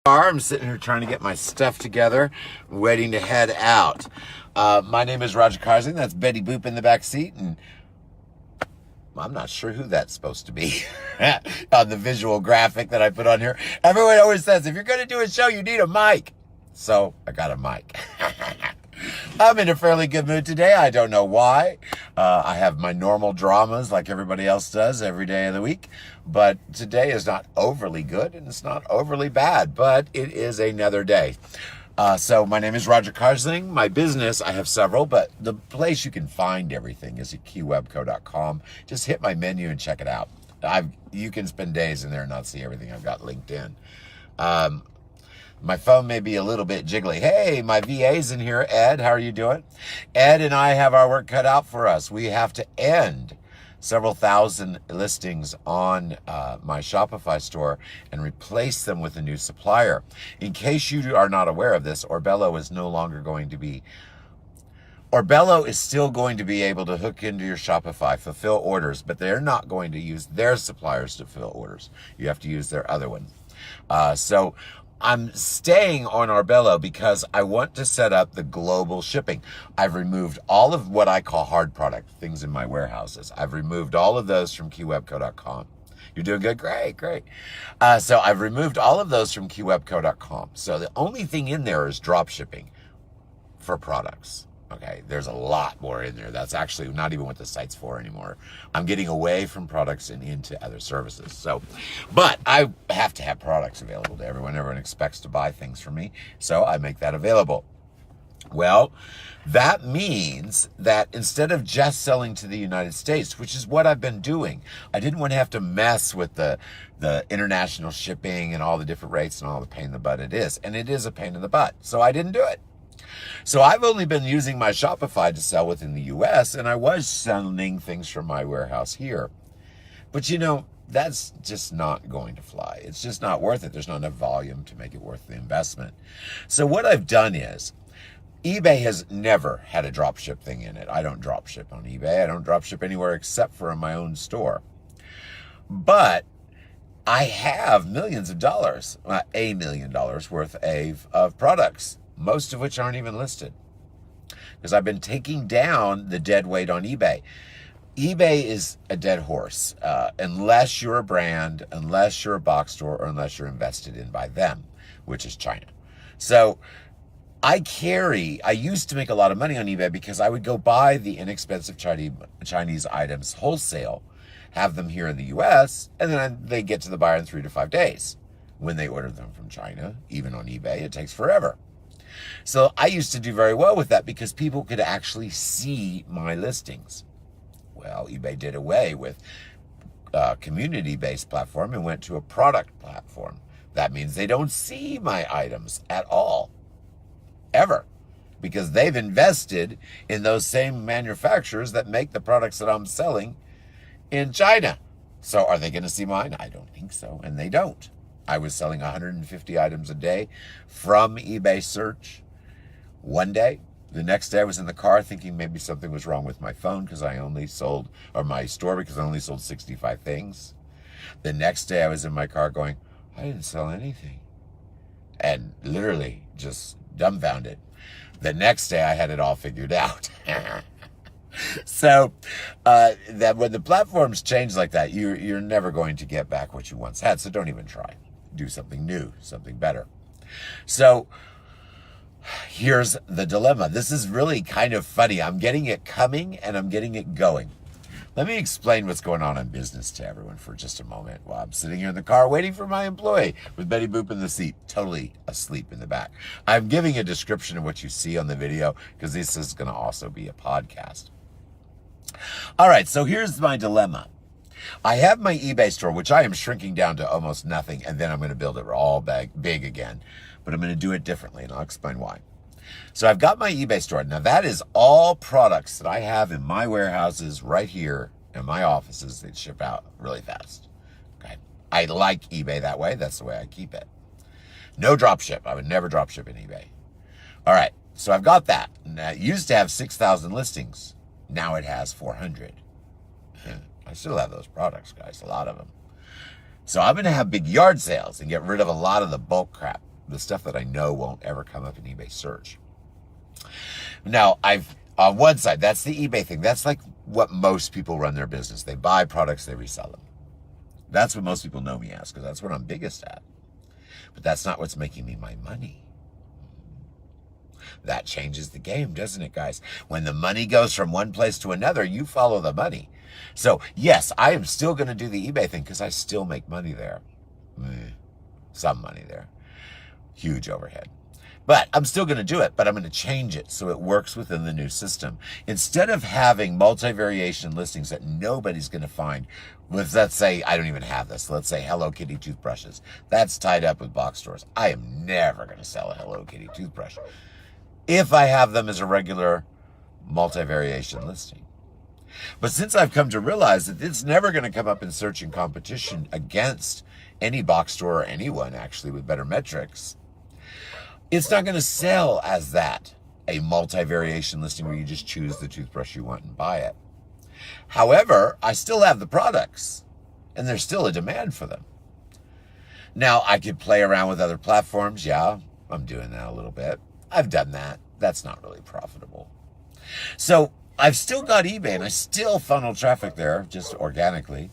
I'm sitting here trying to get my stuff together, waiting to head out. My name is Roger Keyserling. That's Betty Boop in the back seat, and I'm not sure who that's supposed to be on the visual graphic that I put on here. Everyone always says, if you're going to do a show, you need a mic. So I got a mic. I'm in a fairly good mood today. I don't know why. I have my normal dramas like everybody else does every day of the week. But today is not overly good and it's not overly bad, but it is another day. So my name is Roger Keyserling. My business, I have several, but the place you can find everything is at keywebco.com. Just hit my menu and check it out. You can spend days in there and not see everything I've got linked in. My phone may be a little bit jiggly. Hey, my VA's in here. Ed, how are you doing? Ed and I have our work cut out for us. We have to end several thousand listings on my Shopify store and replace them with a new supplier. In case you are not aware of this, Orbello is still going to be able to hook into your Shopify, fulfill orders, but they're not going to use their suppliers to fill orders. You have to use their other one. So I'm staying on Orbello because I want to set up the global shipping. I've removed all of what I call hard product, things in my warehouses. I've removed all of those from keywebco.com. You're doing good? Great. So I've removed all of those from keywebco.com. So the only thing in there is drop shipping for products. Okay, there's a lot more in there. That's actually not even what the site's for anymore. I'm getting away from products and into other services. So, but I have to have products available to everyone. Everyone expects to buy things from me, so I make that available. Well, that means that instead of just selling to the United States, which is what I've been doing, I didn't want to have to mess with the international shipping and all the different rates and all the pain in the butt it is. And it is a pain in the butt, so I didn't do it. So I've only been using my Shopify to sell within the US, and I was sending things from my warehouse here. But that's just not going to fly. It's just not worth it. There's not enough volume to make it worth the investment. So what I've done is, eBay has never had a drop ship thing in it. I don't drop ship on eBay. I don't drop ship anywhere except for in my own store. But I have millions of dollars, $1 million worth of products, most of which aren't even listed, because I've been taking down the dead weight on eBay. eBay is a dead horse, unless you're a brand, unless you're a box store, or unless you're invested in by them, which is China. So I used to make a lot of money on eBay because I would go buy the inexpensive Chinese items wholesale, have them here in the US, and then they get to the buyer in 3 to 5 days. When they order them from China, even on eBay, it takes forever. So I used to do very well with that because people could actually see my listings. Well, eBay did away with a community-based platform and went to a product platform. That means they don't see my items at all, ever, because they've invested in those same manufacturers that make the products that I'm selling in China. So are they going to see mine? I don't think so, and they don't. I was selling 150 items a day from eBay search one day. The next day I was in the car thinking maybe something was wrong with my phone because I only sold, or my store, because I only sold 65 things. The next day I was in my car going, I didn't sell anything. And literally just dumbfounded. The next day I had it all figured out. So that when the platforms change like that, you're never going to get back what you once had. So don't even try. Do something new, something better. So here's the dilemma. This is really kind of funny. I'm getting it coming and I'm getting it going. Let me explain what's going on in business to everyone for just a moment while I'm sitting here in the car waiting for my employee with Betty Boop in the seat, totally asleep in the back. I'm giving a description of what you see on the video because this is going to also be a podcast. All right, so here's my dilemma. I have my eBay store, which I am shrinking down to almost nothing, and then I'm going to build it all big again. But I'm going to do it differently, and I'll explain why. So I've got my eBay store. Now, that is all products that I have in my warehouses right here in my offices that ship out really fast. Okay, I like eBay that way. That's the way I keep it. No drop ship. I would never drop ship in eBay. All right, so I've got that. Now, it used to have 6,000 listings. Now it has 400. I still have those products, guys, a lot of them. So I'm going to have big yard sales and get rid of a lot of the bulk crap. the stuff that I know won't ever come up in eBay search. Now, on one side, that's the eBay thing. That's like what most people run their business. They buy products, they resell them. That's what most people know me as, because that's what I'm biggest at. But that's not what's making me my money. That changes the game, doesn't it, guys? When the money goes from one place to another, you follow the money. So, yes, I am still going to do the eBay thing because I still make money there. Some money there. Huge overhead. But I'm still going to do it, but I'm going to change it so it works within the new system. Instead of having multi-variation listings that nobody's going to find, let's say, I don't even have this. Let's say Hello Kitty toothbrushes. That's tied up with box stores. I am never going to sell a Hello Kitty toothbrush if I have them as a regular multi-variation listing. But since I've come to realize that it's never going to come up in search and competition against any box store or anyone actually with better metrics, it's not going to sell as that, a multi-variation listing where you just choose the toothbrush you want and buy it. However, I still have the products, and there's still a demand for them. Now, I could play around with other platforms. Yeah, I'm doing that a little bit. I've done that. That's not really profitable. So I've still got eBay, and I still funnel traffic there just organically,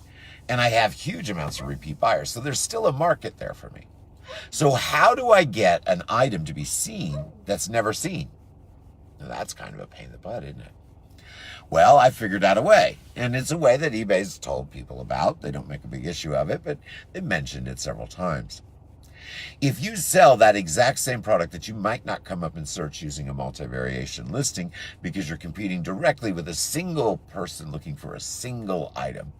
and I have huge amounts of repeat buyers. So there's still a market there for me. So how do I get an item to be seen that's never seen? Now that's kind of a pain in the butt, isn't it? Well, I figured out a way, and it's a way that eBay's told people about. They don't make a big issue of it, but they mentioned it several times. If you sell that exact same product that you might not come up in search using a multi-variation listing because you're competing directly with a single person looking for a single item,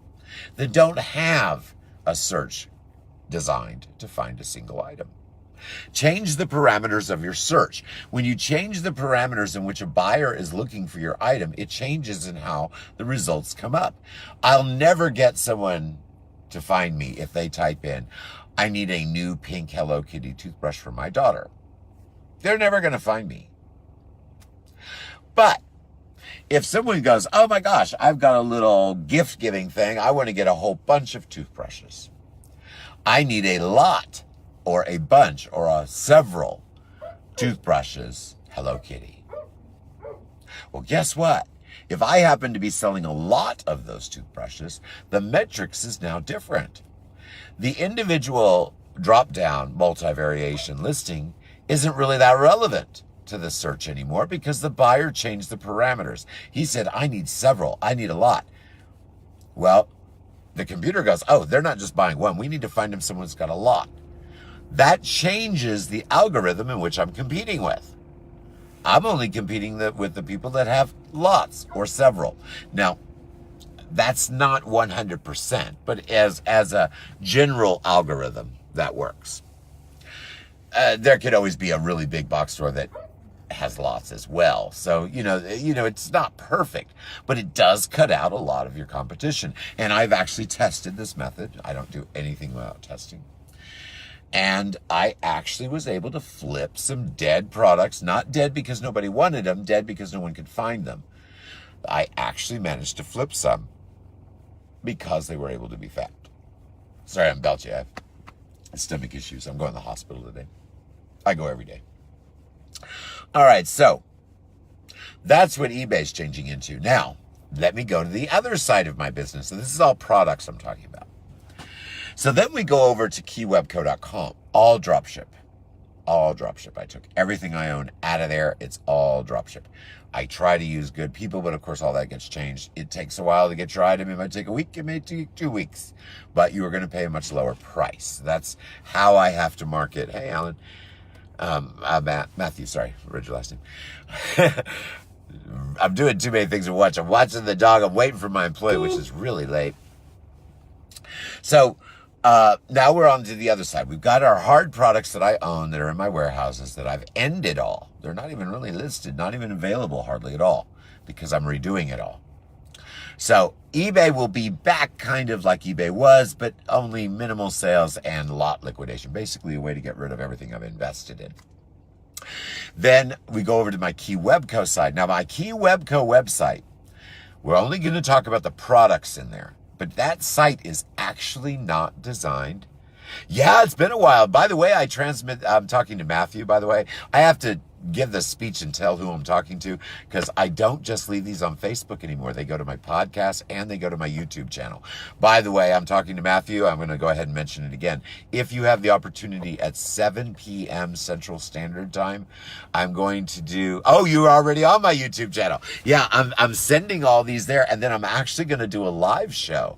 then don't have a search designed to find a single item. Change the parameters of your search. When you change the parameters in which a buyer is looking for your item, it changes in how the results come up. I'll never get someone to find me if they type in, I need a new pink Hello Kitty toothbrush for my daughter. They're never going to find me. But if someone goes, oh my gosh, I've got a little gift giving thing. I want to get a whole bunch of toothbrushes. I need a lot or a bunch or several toothbrushes, Hello Kitty. Well, guess what? If I happen to be selling a lot of those toothbrushes, the metrics is now different. The individual drop-down multi-variation listing isn't really that relevant to the search anymore because the buyer changed the parameters. He said, I need several. I need a lot. Well, the computer goes, oh, they're not just buying one. We need to find them someone who's got a lot. That changes the algorithm in which I'm competing with. I'm only competing with the people that have lots or several. Now, that's not 100%, but as a general algorithm, that works. There could always be a really big box store that has lots as well. So, it's not perfect, but it does cut out a lot of your competition. And I've actually tested this method. I don't do anything without testing. And I actually was able to flip some dead products, not dead because nobody wanted them, dead because no one could find them. I actually managed to flip some because they were able to be found. Sorry, I'm belching. I have stomach issues. I'm going to the hospital today. I go every day. All right, so that's what eBay's changing into. Now, let me go to the other side of my business. So this is all products I'm talking about. So then we go over to keywebco.com, all dropship. All dropship. I took everything I own out of there. It's all dropship. I try to use good people, but of course all that gets changed. It takes a while to get your item. It might take a week. It may take 2 weeks, but you are going to pay a much lower price. That's how I have to market. Hey, Alan. Matthew, sorry, read your last name. I'm doing too many things at once. I'm watching the dog. I'm waiting for my employee, which is really late. So now we're on to the other side. We've got our hard products that I own that are in my warehouses that I've ended all. They're not even really listed, not even available hardly at all because I'm redoing it all. So eBay will be back kind of like eBay was, but only minimal sales and lot liquidation. Basically a way to get rid of everything I've invested in. Then we go over to my KeyWebco side. Now my KeyWebco website, we're only going to talk about the products in there. But that site is actually not designed Yeah, it's been a while. By the way, I'm talking to Matthew, by the way. I have to give the speech and tell who I'm talking to because I don't just leave these on Facebook anymore. They go to my podcast and they go to my YouTube channel. By the way, I'm talking to Matthew. I'm going to go ahead and mention it again. If you have the opportunity at 7 p.m. Central Standard Time, I'm going to do, oh, you're already on my YouTube channel. Yeah, I'm sending all these there, and then I'm actually going to do a live show.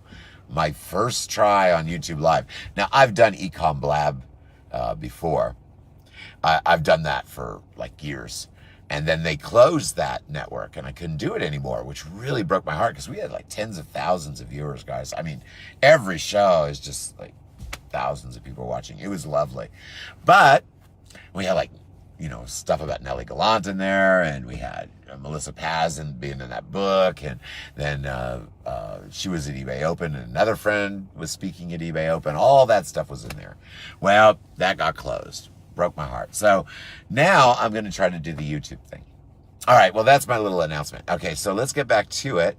My first try on YouTube Live. Now, I've done Ecom Blab before. I've done that for like years. And then they closed that network and I couldn't do it anymore, which really broke my heart because we had like tens of thousands of viewers, guys. I mean, every show is just like thousands of people watching. It was lovely. But we had like, you know, stuff about Nellie Gallant in there, and we had Melissa Paz being in that book, and then she was at eBay Open, and another friend was speaking at eBay Open. All that stuff was in there. Well, that got closed. Broke my heart. So now I'm going to try to do the YouTube thing. All right, well, that's my little announcement. Okay, so let's get back to it.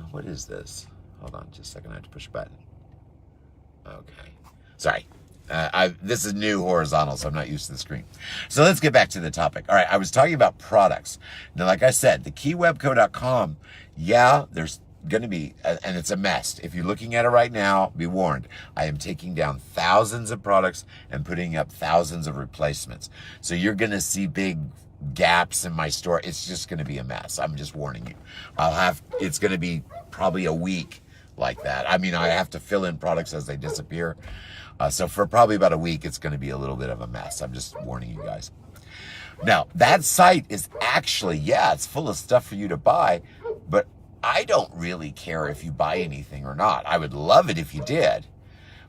What is this? Hold on just a second. I have to push a button. Okay. Sorry. This is new horizontal, so I'm not used to the screen. So let's get back to the topic. All right, I was talking about products. Now, like I said, the keywebco.com, yeah, there's going to be, and it's a mess. If you're looking at it right now, be warned. I am taking down thousands of products and putting up thousands of replacements. So you're going to see big gaps in my store. It's just going to be a mess. I'm just warning you. It's going to be probably a week like that. I mean, I have to fill in products as they disappear. So for probably about a week, it's going to be a little bit of a mess. I'm just warning you guys. Now, that site is actually, yeah, it's full of stuff for you to buy, but I don't really care if you buy anything or not. I would love it if you did,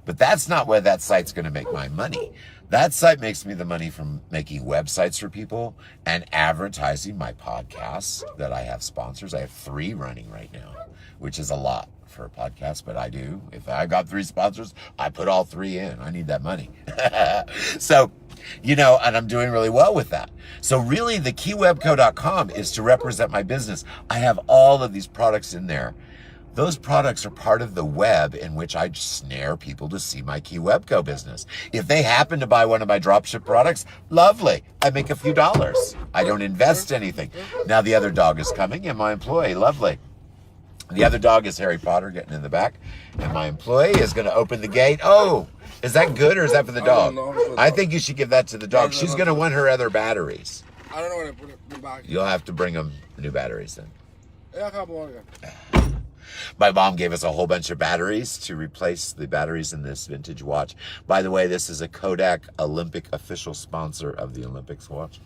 but that's not where that site's going to make my money. That site makes me the money from making websites for people and advertising my podcasts that I have sponsors. I have 3 running right now, which is a lot for a podcast, but I do. If I got 3 sponsors, I put all 3 in. I need that money. So, you know, and I'm doing really well with that. So really the keywebco.com is to represent my business. I have all of these products in there. Those products are part of the web in which I snare people to see my KeyWebco business. If they happen to buy one of my dropship products, lovely. I make a few dollars. I don't invest anything. Now the other dog is coming and my employee, lovely. The other dog is Harry Potter getting in the back, and my employee is going to open the gate. Oh, is that good or is that for the dog? I think you should give that to the dog. She's going to want her other batteries. I don't know when to put it back. You'll have to bring them new batteries then. Yeah, I can't. My mom gave us a whole bunch of batteries to replace the batteries in this vintage watch. By the way, this is a Kodak Olympic official sponsor of the Olympics watch.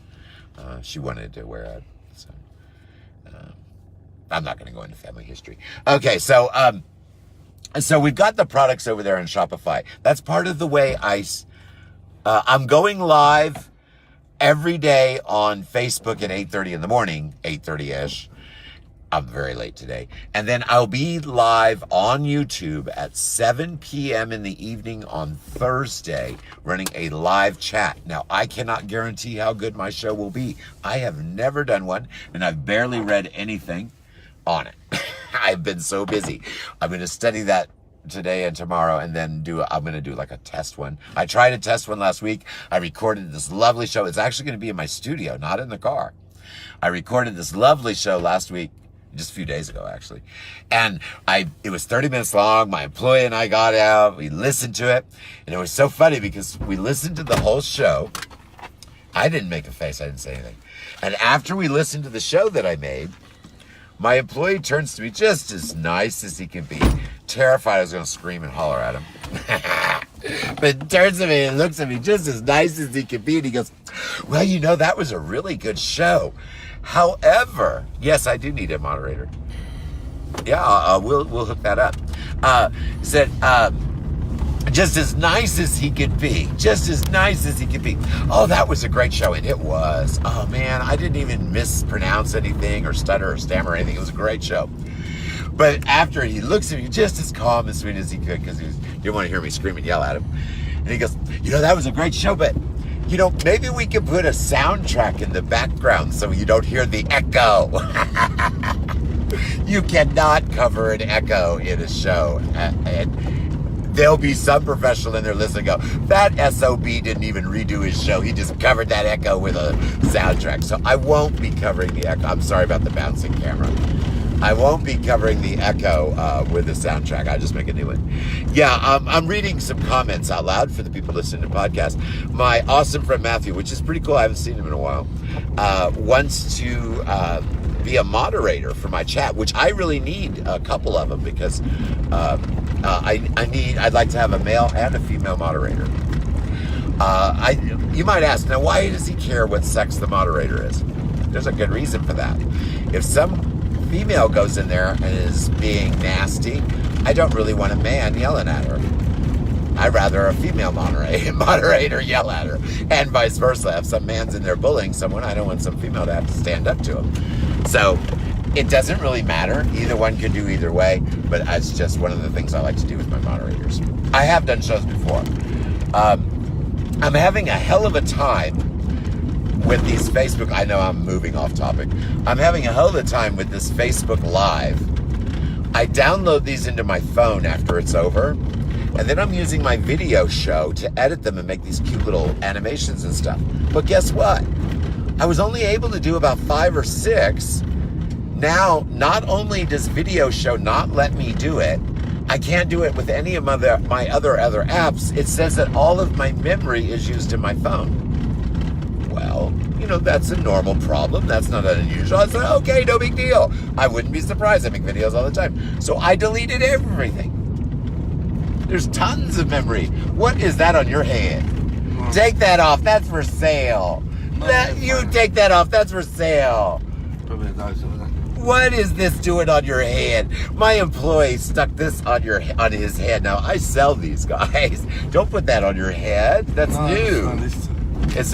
She wanted to wear it. So, I'm not going to go into family history. Okay, so we've got the products over there on Shopify. That's part of the way I'm going live every day on Facebook at 8:30 in the morning, 8:30-ish. I'm very late today. And then I'll be live on YouTube at 7 p.m. in the evening on Thursday, running a live chat. Now, I cannot guarantee how good my show will be. I have never done one, and I've barely read anything on it. I've been so busy. I'm going to study that today and tomorrow, and then I'm going to do like a test one. I tried a test one last week. I recorded this lovely show. It's actually going to be in my studio, not in the car. I recorded this lovely show last week, just a few days ago, actually. And it was 30 minutes long. My employee and I got out. We listened to it. And it was so funny because we listened to the whole show. I didn't make a face. I didn't say anything. And after we listened to the show that I made, my employee turns to me just as nice as he can be. Terrified I was going to scream and holler at him. But turns to me and looks at me just as nice as he can be. And he goes, well, you know, that was a really good show. However, yes, I do need a moderator. Yeah, we'll hook that up. Said, just as nice as he could be. Just as nice as he could be. Oh, that was a great show. And it was. Oh, man, I didn't even mispronounce anything or stutter or stammer or anything. It was a great show. But after he looks at me just as calm and sweet as he could, because he didn't want to hear me scream and yell at him. And he goes, you know, that was a great show, but, you know, maybe we could put a soundtrack in the background so you don't hear the echo. You cannot cover an echo in a show. And there'll be some professional in there listening go, that SOB didn't even redo his show. He just covered that echo with a soundtrack. So I won't be covering the echo. I'm sorry about the bouncing camera. I won't be covering the echo with the soundtrack. I'll just make a new one. Yeah, I'm reading some comments out loud for the people listening to podcasts. My awesome friend Matthew, which is pretty cool, I haven't seen him in a while, wants to be a moderator for my chat, which I really need a couple of them because I'd like to have a male and a female moderator. You might ask, now why does he care what sex the moderator is? There's a good reason for that. If some female goes in there and is being nasty, I don't really want a man yelling at her. I'd rather a female moderator yell at her, and vice versa. If some man's in there bullying someone, I don't want some female to have to stand up to him. So it doesn't really matter. Either one could do either way, but it's just one of the things I like to do with my moderators. I have done shows before. I'm having a hell of a time with these Facebook, I know I'm moving off topic. I'm having a hell of a time with this Facebook Live. I download these into my phone after it's over, and then I'm using my video show to edit them and make these cute little animations and stuff. But guess what? I was only able to do about 5 or 6. Now, not only does video show not let me do it, I can't do it with any of my other apps. It says that all of my memory is used in my phone. Well, that's a normal problem. That's not unusual. I said, okay, no big deal. I wouldn't be surprised. I make videos all the time. So I deleted everything. There's tons of memory. What is that on your head? Take that off. That's for sale. Take that off. That's for sale. What is this doing on your head? My employee stuck this on his head. Now, I sell these, guys. Don't put that on your head. That's new.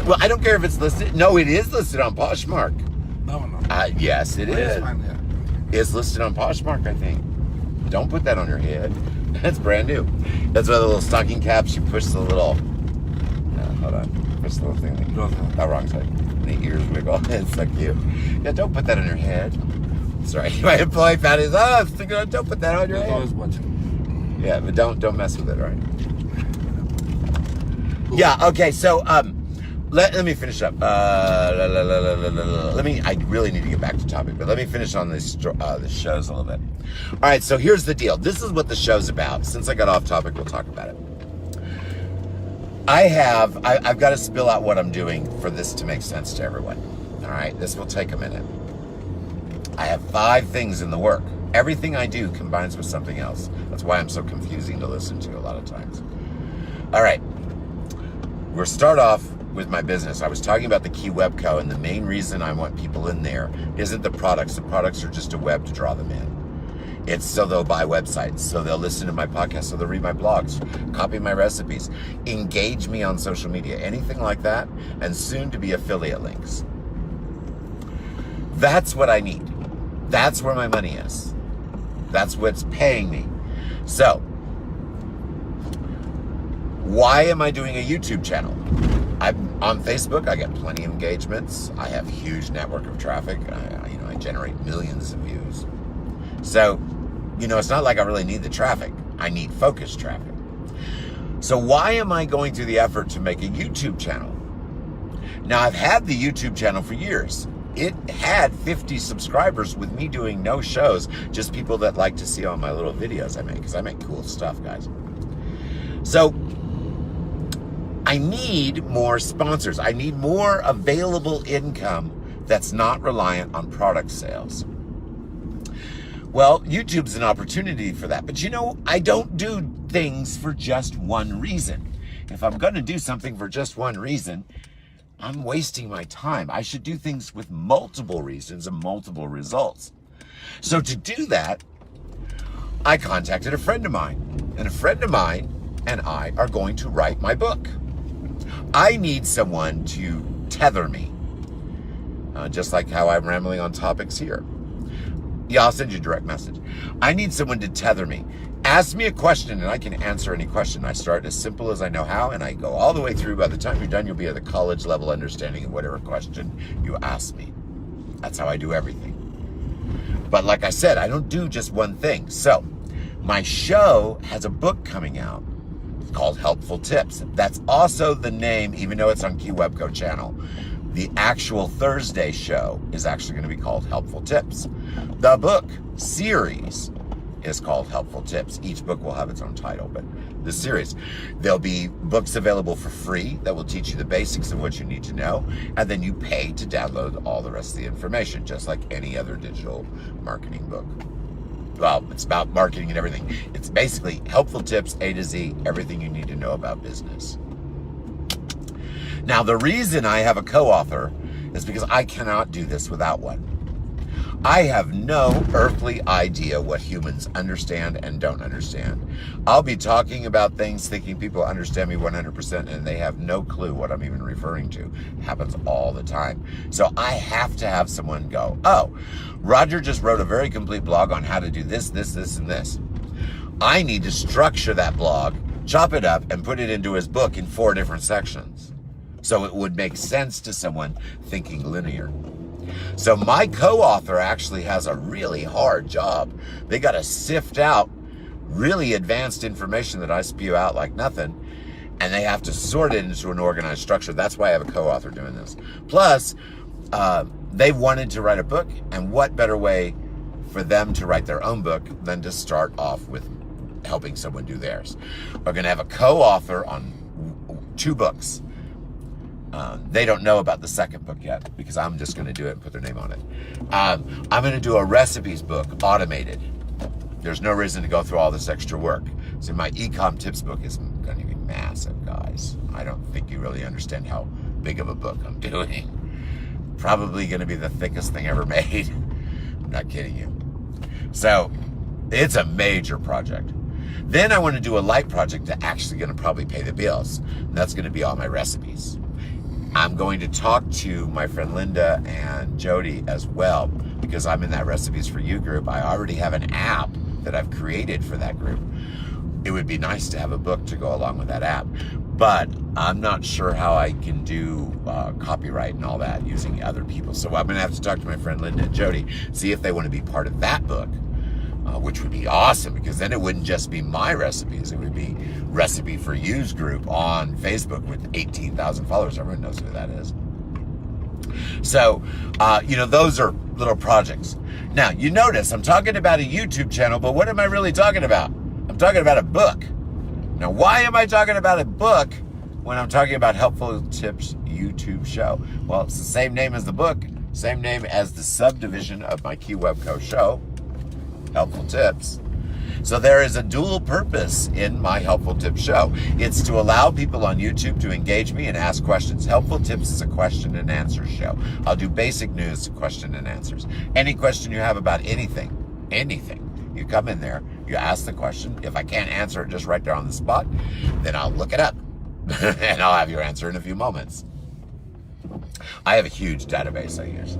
Well, I don't care if it's listed. No, it is listed on Poshmark. No. Yes, it is. It's listed on Poshmark, I think. Don't put that on your head. That's brand new. That's why the little stocking caps, you push the little... hold on. Push the little thing. Oh, wrong side. And the ears wiggle. It's so cute. Yeah, don't put that on your head. Sorry. My employee found his... don't put that on your head. Always watching. Yeah, but don't mess with it, all right? Yeah, okay, so... Let me finish up. I really need to get back to topic, but let me finish on this shows a little bit. All right, so here's the deal. This is what the show's about. Since I got off topic, we'll talk about it. I've got to spill out what I'm doing for this to make sense to everyone. All right, this will take a minute. I have 5 things in the work. Everything I do combines with something else. That's why I'm so confusing to listen to a lot of times. All right, we'll start off with my business. I was talking about the Key Web Co, and the main reason I want people in there isn't the products. The products are just a web to draw them in. It's so they'll buy websites, so they'll listen to my podcast, so they'll read my blogs, copy my recipes, engage me on social media, anything like that, and soon to be affiliate links. That's what I need. That's where my money is. That's what's paying me. So, why am I doing a YouTube channel? I'm on Facebook. I get plenty of engagements. I have a huge network of traffic. I generate millions of views. So, it's not like I really need the traffic. I need focused traffic. So why am I going through the effort to make a YouTube channel? Now, I've had the YouTube channel for years. It had 50 subscribers with me doing no shows, just people that like to see all my little videos I make, because I make cool stuff, guys. So, I need more sponsors. I need more available income that's not reliant on product sales. Well, YouTube's an opportunity for that. But I don't do things for just one reason. If I'm going to do something for just one reason, I'm wasting my time. I should do things with multiple reasons and multiple results. So to do that, I contacted a friend of mine. And a friend of mine and I are going to write my book. I need someone to tether me, just like how I'm rambling on topics here. Yeah, I'll send you a direct message. I need someone to tether me. Ask me a question and I can answer any question. I start as simple as I know how and I go all the way through. By the time you're done, you'll be at the college level understanding of whatever question you ask me. That's how I do everything. But like I said, I don't do just one thing. So my show has a book coming out called Helpful Tips. That's also the name, even though it's on Key Webco channel. The actual Thursday show is actually going to be called Helpful Tips. The book series is called Helpful Tips. Each book will have its own title, but the series. There'll be books available for free that will teach you the basics of what you need to know, and then you pay to download all the rest of the information, just like any other digital marketing book. Well, it's about marketing and everything. It's basically helpful tips, A to Z, everything you need to know about business. Now, the reason I have a co-author is because I cannot do this without one. I have no earthly idea what humans understand and don't understand. I'll be talking about things thinking people understand me 100% and they have no clue what I'm even referring to. It happens all the time. So I have to have someone go, oh, Roger just wrote a very complete blog on how to do this, this, this, and this. I need to structure that blog, chop it up, and put it into his book in 4 different sections. So it would make sense to someone thinking linear. So my co-author actually has a really hard job. They got to sift out really advanced information that I spew out like nothing, and they have to sort it into an organized structure. That's why I have a co-author doing this. Plus, they wanted to write a book, and what better way for them to write their own book than to start off with helping someone do theirs. We're going to have a co-author on 2 books. They don't know about the second book yet because I'm just going to do it and put their name on it. I'm going to do a recipes book, automated. There's no reason to go through all this extra work. So my e-com tips book is going to be massive, guys. I don't think you really understand how big of a book I'm doing. Probably going to be the thickest thing ever made. I'm not kidding you. So it's a major project. Then I want to do a light project that's actually going to probably pay the bills. And that's going to be all my recipes. I'm going to talk to my friend Linda and Jody as well, because I'm in that Recipes for You group. I already have an app that I've created for that group. It would be nice to have a book to go along with that app, but I'm not sure how I can do copyright and all that using other people. So I'm going to have to talk to my friend Linda and Jody, see if they want to be part of that book, which would be awesome, because then it wouldn't just be my recipes. It would be Recipe for You's group on Facebook with 18,000 followers. Everyone knows who that is. So, those are little projects. Now, you notice I'm talking about a YouTube channel, but what am I really talking about? I'm talking about a book. Now, why am I talking about a book when I'm talking about Helpful Tips YouTube show? Well, it's the same name as the book, same name as the subdivision of my Key Webco show, Helpful Tips. So there is a dual purpose in my Helpful Tips show. It's to allow people on YouTube to engage me and ask questions. Helpful Tips is a question and answer show. I'll do basic news, question and answers. Any question you have about anything, you come in there, you ask the question. If I can't answer it just right there on the spot, then I'll look it up and I'll have your answer in a few moments. I have a huge database I use.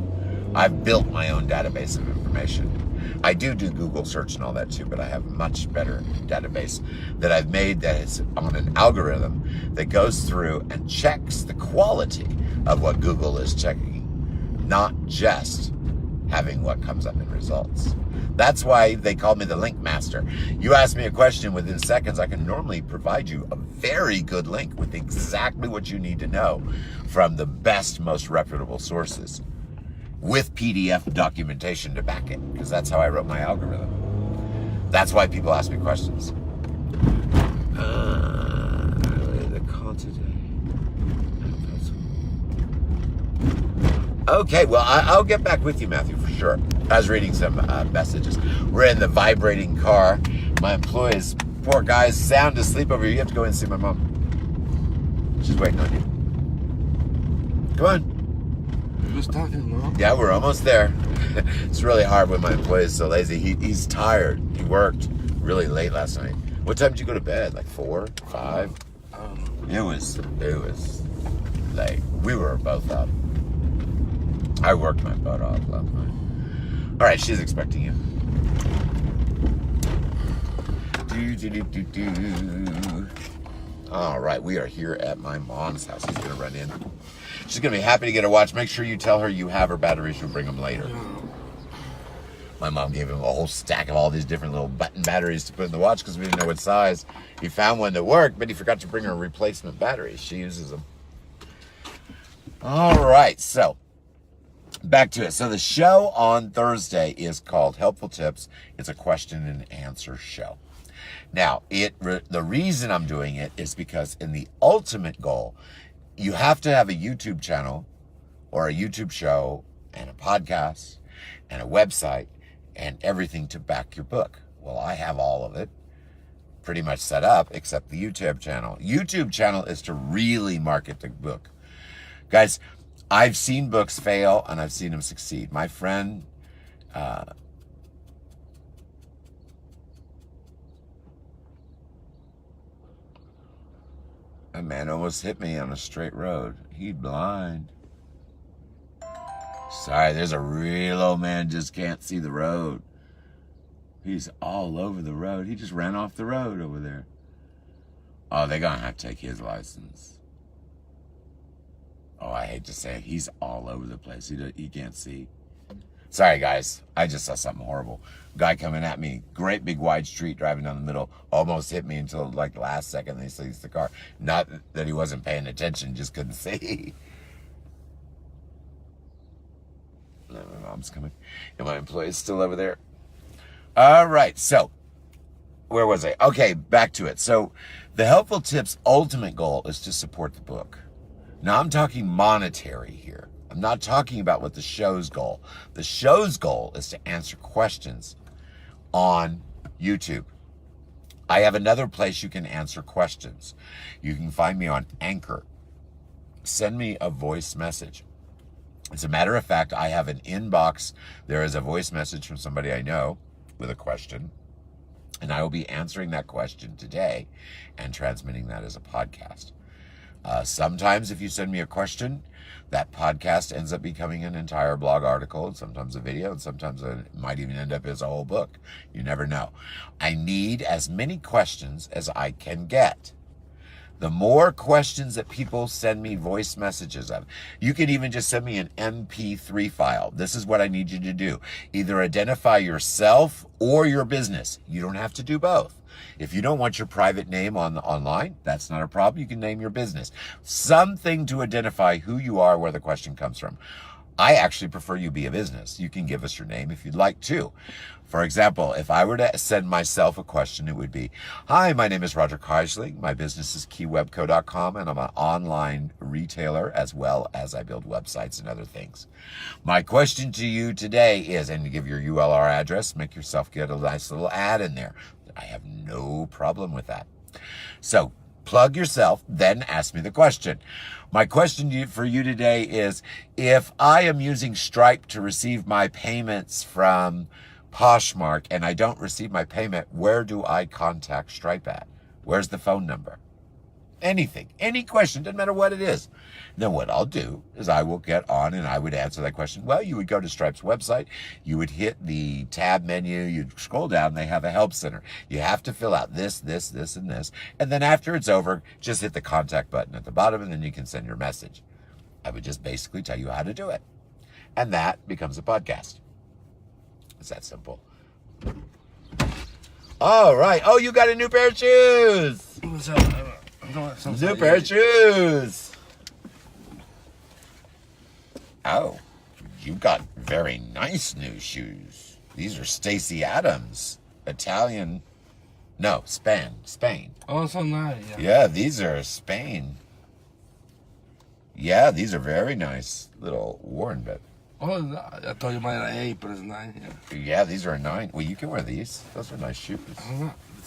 I've built my own database of information. I do Google search and all that too, but I have a much better database that I've made that is on an algorithm that goes through and checks the quality of what Google is checking, not just having what comes up in results. That's why they call me the link master. You ask me a question, within seconds, I can normally provide you a very good link with exactly what you need to know from the best, most reputable sources, with PDF documentation to back it, because that's how I wrote my algorithm. That's why people ask me questions. The call today. Okay, well, I'll get back with you, Matthew, for sure. I was reading some messages. We're in the vibrating car. My employees, poor guys, sound asleep over here. You have to go in and see my mom. She's waiting on you. Come on. We're talking, no? Yeah, we're almost there. It's really hard when my employee is so lazy. He's tired. He worked really late last night. What time did you go to bed? Like 4, 5? It was late. We were both up. I worked my butt off last night. All right, she's expecting you. All right, we are here at my mom's house. She's gonna run in. She's going to be happy to get a watch. Make sure you tell her you have her batteries. She'll bring them later. My mom gave him a whole stack of all these different little button batteries to put in the watch because we didn't know what size. He found one that worked, but he forgot to bring her replacement batteries. She uses them. All right, so back to it. So the show on Thursday is called Helpful Tips. It's a question and answer show. Now, the reason I'm doing it is because in the ultimate goal, you have to have a YouTube channel or a YouTube show and a podcast and a website and everything to back your book. Well, I have all of it pretty much set up except the YouTube channel. YouTube channel is to really market the book. Guys, I've seen books fail and I've seen them succeed. My friend, a man almost hit me on a straight road. He's blind. Sorry, there's a real old man just can't see the road. He's all over the road. He just ran off the road over there. Oh, they're going to have to take his license. Oh, I hate to say it. He's all over the place. He can't see. Sorry, guys. I just saw something horrible. Guy coming at me. Great big wide street driving down the middle. Almost hit me until like the last second he sees the car. Not that he wasn't paying attention. Just couldn't see. My mom's coming. And my employee's still over there. All right. So, where was I? Okay, back to it. So, the Helpful Tips ultimate goal is to support the book. Now, I'm talking monetary here. I'm not talking about what the show's goal. The show's goal is to answer questions on YouTube. I have another place you can answer questions. You can find me on Anchor. Send me a voice message. As a matter of fact, I have an inbox. There is a voice message from somebody I know with a question, and I will be answering that question today and transmitting that as a podcast. Sometimes if you send me a question, that podcast ends up becoming an entire blog article, and sometimes a video, and sometimes it might even end up as a whole book. You never know. I need as many questions as I can get. The more questions that people send me voice messages of, you can even just send me an MP3 file. This is what I need you to do. Either identify yourself or your business. You don't have to do both. If you don't want your private name online, that's not a problem. You can name your business. Something to identify who you are, where the question comes from. I actually prefer you be a business. You can give us your name if you'd like to. For example, if I were to send myself a question, it would be, hi, my name is Roger Keyserling. My business is keywebco.com, and I'm an online retailer as well as I build websites and other things. My question to you today is, and you give your ULR address, make yourself get a nice little ad in there. I have no problem with that. So plug yourself, then ask me the question. My question for you today is, if I am using Stripe to receive my payments from Poshmark and I don't receive my payment, where do I contact Stripe at? Where's the phone number? Anything, any question, doesn't matter what it is. Then what I'll do is I will get on and I would answer that question. Well, you would go to Stripe's website, you would hit the tab menu, you'd scroll down, they have a help center. You have to fill out this, and this. And then after it's over, just hit the contact button at the bottom and then you can send your message. I would just basically tell you how to do it. And that becomes a podcast. It's that simple. All right. Oh, you got a new pair of shoes. What's up? New pair of shoes. Oh, you got very nice new shoes. These are Stacy Adams, Italian. No, Spain. Oh, so nice. Yeah, these are Spain. Yeah, these are very nice. Little worn, but. Oh, I thought you might have 8, but it's 9. Yeah. Yeah, these are a 9. Well, you can wear these. Those are nice shoes.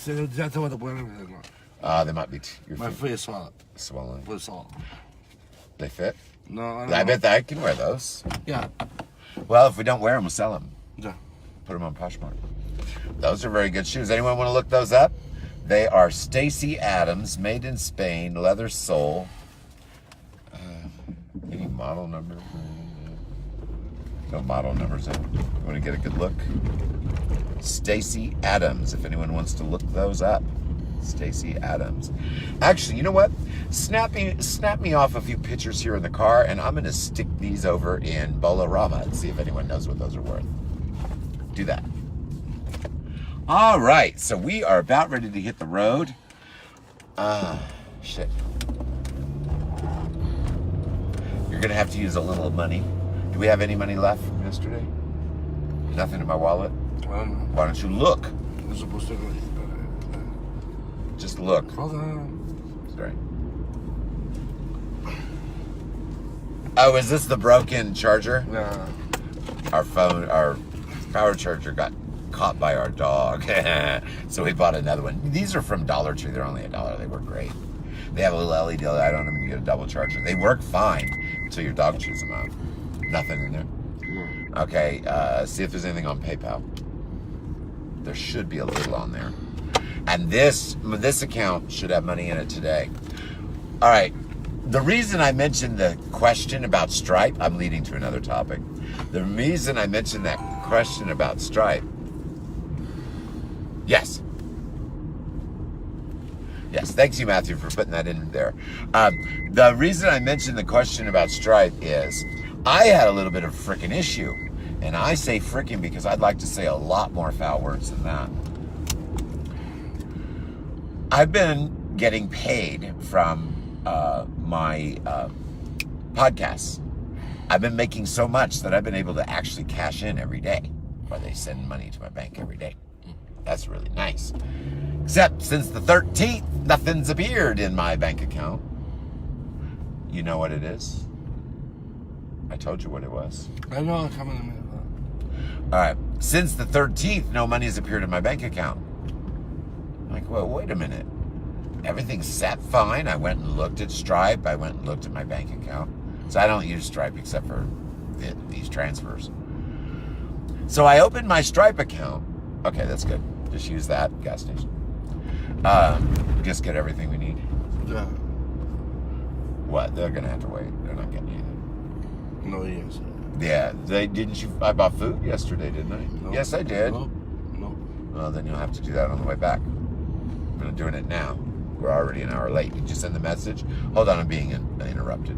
Ya te voy a poner. They might be your My feet feet is swollen. swollen. Foot swollen. They fit? No, I bet that I can wear those. Yeah. Well, if we don't wear them, we'll sell them. Yeah. Put them on Poshmark. Those are very good shoes. Anyone want to look those up? They are Stacy Adams, made in Spain, leather sole. Any model number? No model numbers in. You want to get a good look? Stacy Adams, if anyone wants to look those up. Stacy Adams. Actually, you know what? Snap me off a few pictures here in the car, and I'm going to stick these over in Bolarama and see if anyone knows what those are worth. Do that. All right, so we are about ready to hit the road. Shit. You're gonna have to use a little money. Do we have any money left from yesterday? Nothing in my wallet? I don't know. Why don't you look? You're supposed to go. Just look. Hold on. Sorry. Oh, is this the broken charger? Yeah. Our power charger got caught by our dog. So we bought another one. These are from Dollar Tree. They're only $1. They work great. They have a little LED light on them and you get a double charger. They work fine until your dog chews them out. Nothing in there? No. Okay, see if there's anything on PayPal. There should be a little on there. And this account should have money in it today. All right. The reason I mentioned the question about Stripe, I'm leading to another topic. The reason I mentioned that question about Stripe, yes, thanks you, Matthew, for putting that in there. The reason I mentioned the question about Stripe is I had a little bit of a frickin' issue. And I say frickin' because I'd like to say a lot more foul words than that. I've been getting paid from my podcasts. I've been making so much that I've been able to actually cash in every day, or they send money to my bank every day. That's really nice. Except since the 13th, nothing's appeared in my bank account. You know what it is? I told you what it was. I know. I'm coming in a minute. All right. Since the 13th, no money has appeared in my bank account. I'm like, well, wait a minute. Everything's set fine. I went and looked at Stripe. I went and looked at my bank account. So I don't use Stripe except for these transfers. So I opened my Stripe account. Okay, that's good. Just use that gas station. Just get everything we need. Yeah. What? They're gonna have to wait. They're not getting anything. No, yes. Yeah, I bought food yesterday, didn't I? No. Yes, I did. No. Well, then you'll have to do that on the way back. I'm doing it now. We're already an hour late. Did you send the message? Hold on, I'm being interrupted.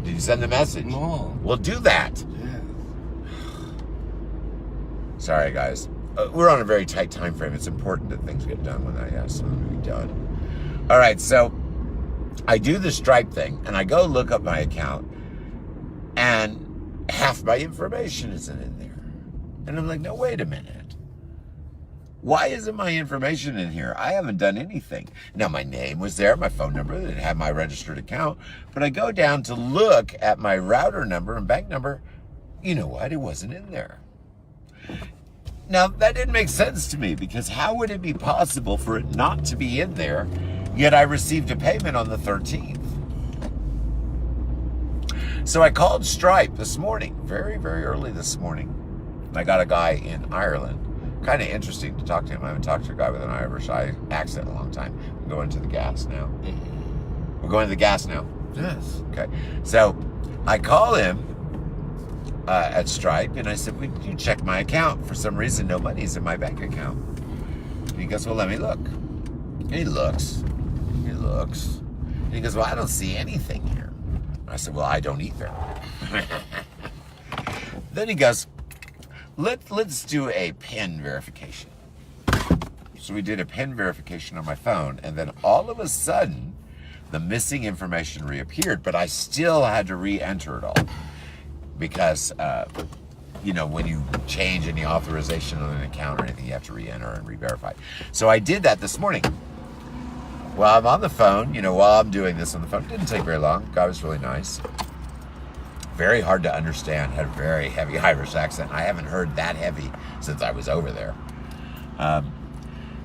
Did you send the message? No. Well, do that. Yeah. Sorry, guys. We're on a very tight time frame. It's important that things get done when I ask them to be done. All right, so I do the Stripe thing, and I go look up my account, and half my information isn't in there. And I'm like, no, wait a minute. Why isn't my information in here? I haven't done anything. Now, my name was there, my phone number, it had my registered account, but I go down to look at my router number and bank number. You know what? It wasn't in there. Now, that didn't make sense to me, because how would it be possible for it not to be in there, yet I received a payment on the 13th? So I called Stripe this morning, very, very early this morning. I got a guy in Ireland. Kind of interesting to talk to him. I haven't talked to a guy with an Irish accent in a long time. I'm going to the gas now. Mm-hmm. We're going to the gas now. Yes. Okay. So I call him at Stripe, and I said, would you check my account? For some reason, no money's in my bank account. And he goes, well, let me look. And he looks. And he goes, well, I don't see anything here. I said, well, I don't either. Then he goes, let's do a PIN verification. So we did a PIN verification on my phone, and then all of a sudden, the missing information reappeared, but I still had to re-enter it all. Because, when you change any authorization on an account or anything, you have to re-enter and re-verify. So I did that this morning. While I'm on the phone, while I'm doing this on the phone, it didn't take very long. Guy was really nice. Very hard to understand. Had a very heavy Irish accent. I haven't heard that heavy since I was over there.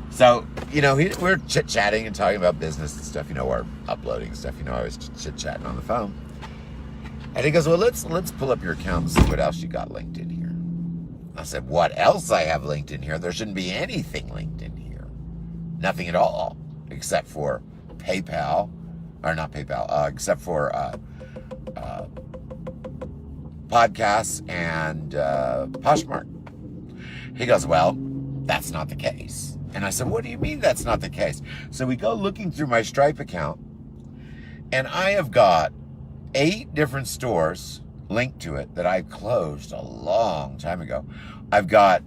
So, we're chit-chatting and talking about business and stuff, or uploading stuff. I was chit-chatting on the phone. And he goes, well, let's pull up your account and see what else you got linked in here. I said, what else I have linked in here? There shouldn't be anything linked in here. Nothing at all, except for PayPal. Or not PayPal, except for podcasts and Poshmark. He goes, well, that's not the case. And I said, what do you mean that's not the case? So we go looking through my Stripe account, and I have got 8 different stores linked to it that I closed a long time ago. I've got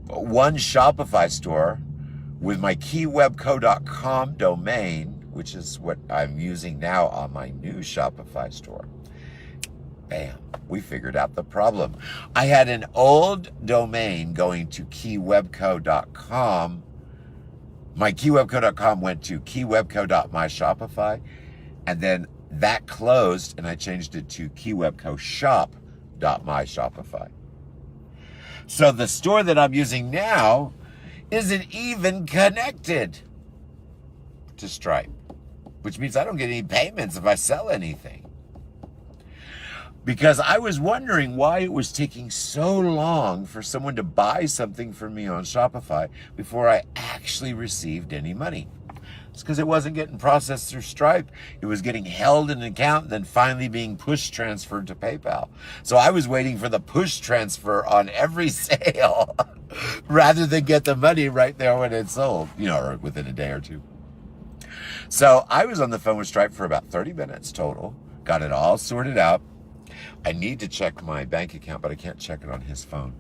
one Shopify store with my keywebco.com domain, which is what I'm using now on my new Shopify store. Bam, we figured out the problem. I had an old domain going to keywebco.com. My keywebco.com went to keywebco.myshopify, and then that closed, and I changed it to keywebcoshop.myshopify. So the store that I'm using now isn't even connected to Stripe, which means I don't get any payments if I sell anything. Because I was wondering why it was taking so long for someone to buy something from me on Shopify before I actually received any money. It's because it wasn't getting processed through Stripe. It was getting held in an account and then finally being push transferred to PayPal. So I was waiting for the push transfer on every sale rather than get the money right there when it's sold, or within a day or two. So I was on the phone with Stripe for about 30 minutes total, got it all sorted out. I need to check my bank account, but I can't check it on his phone.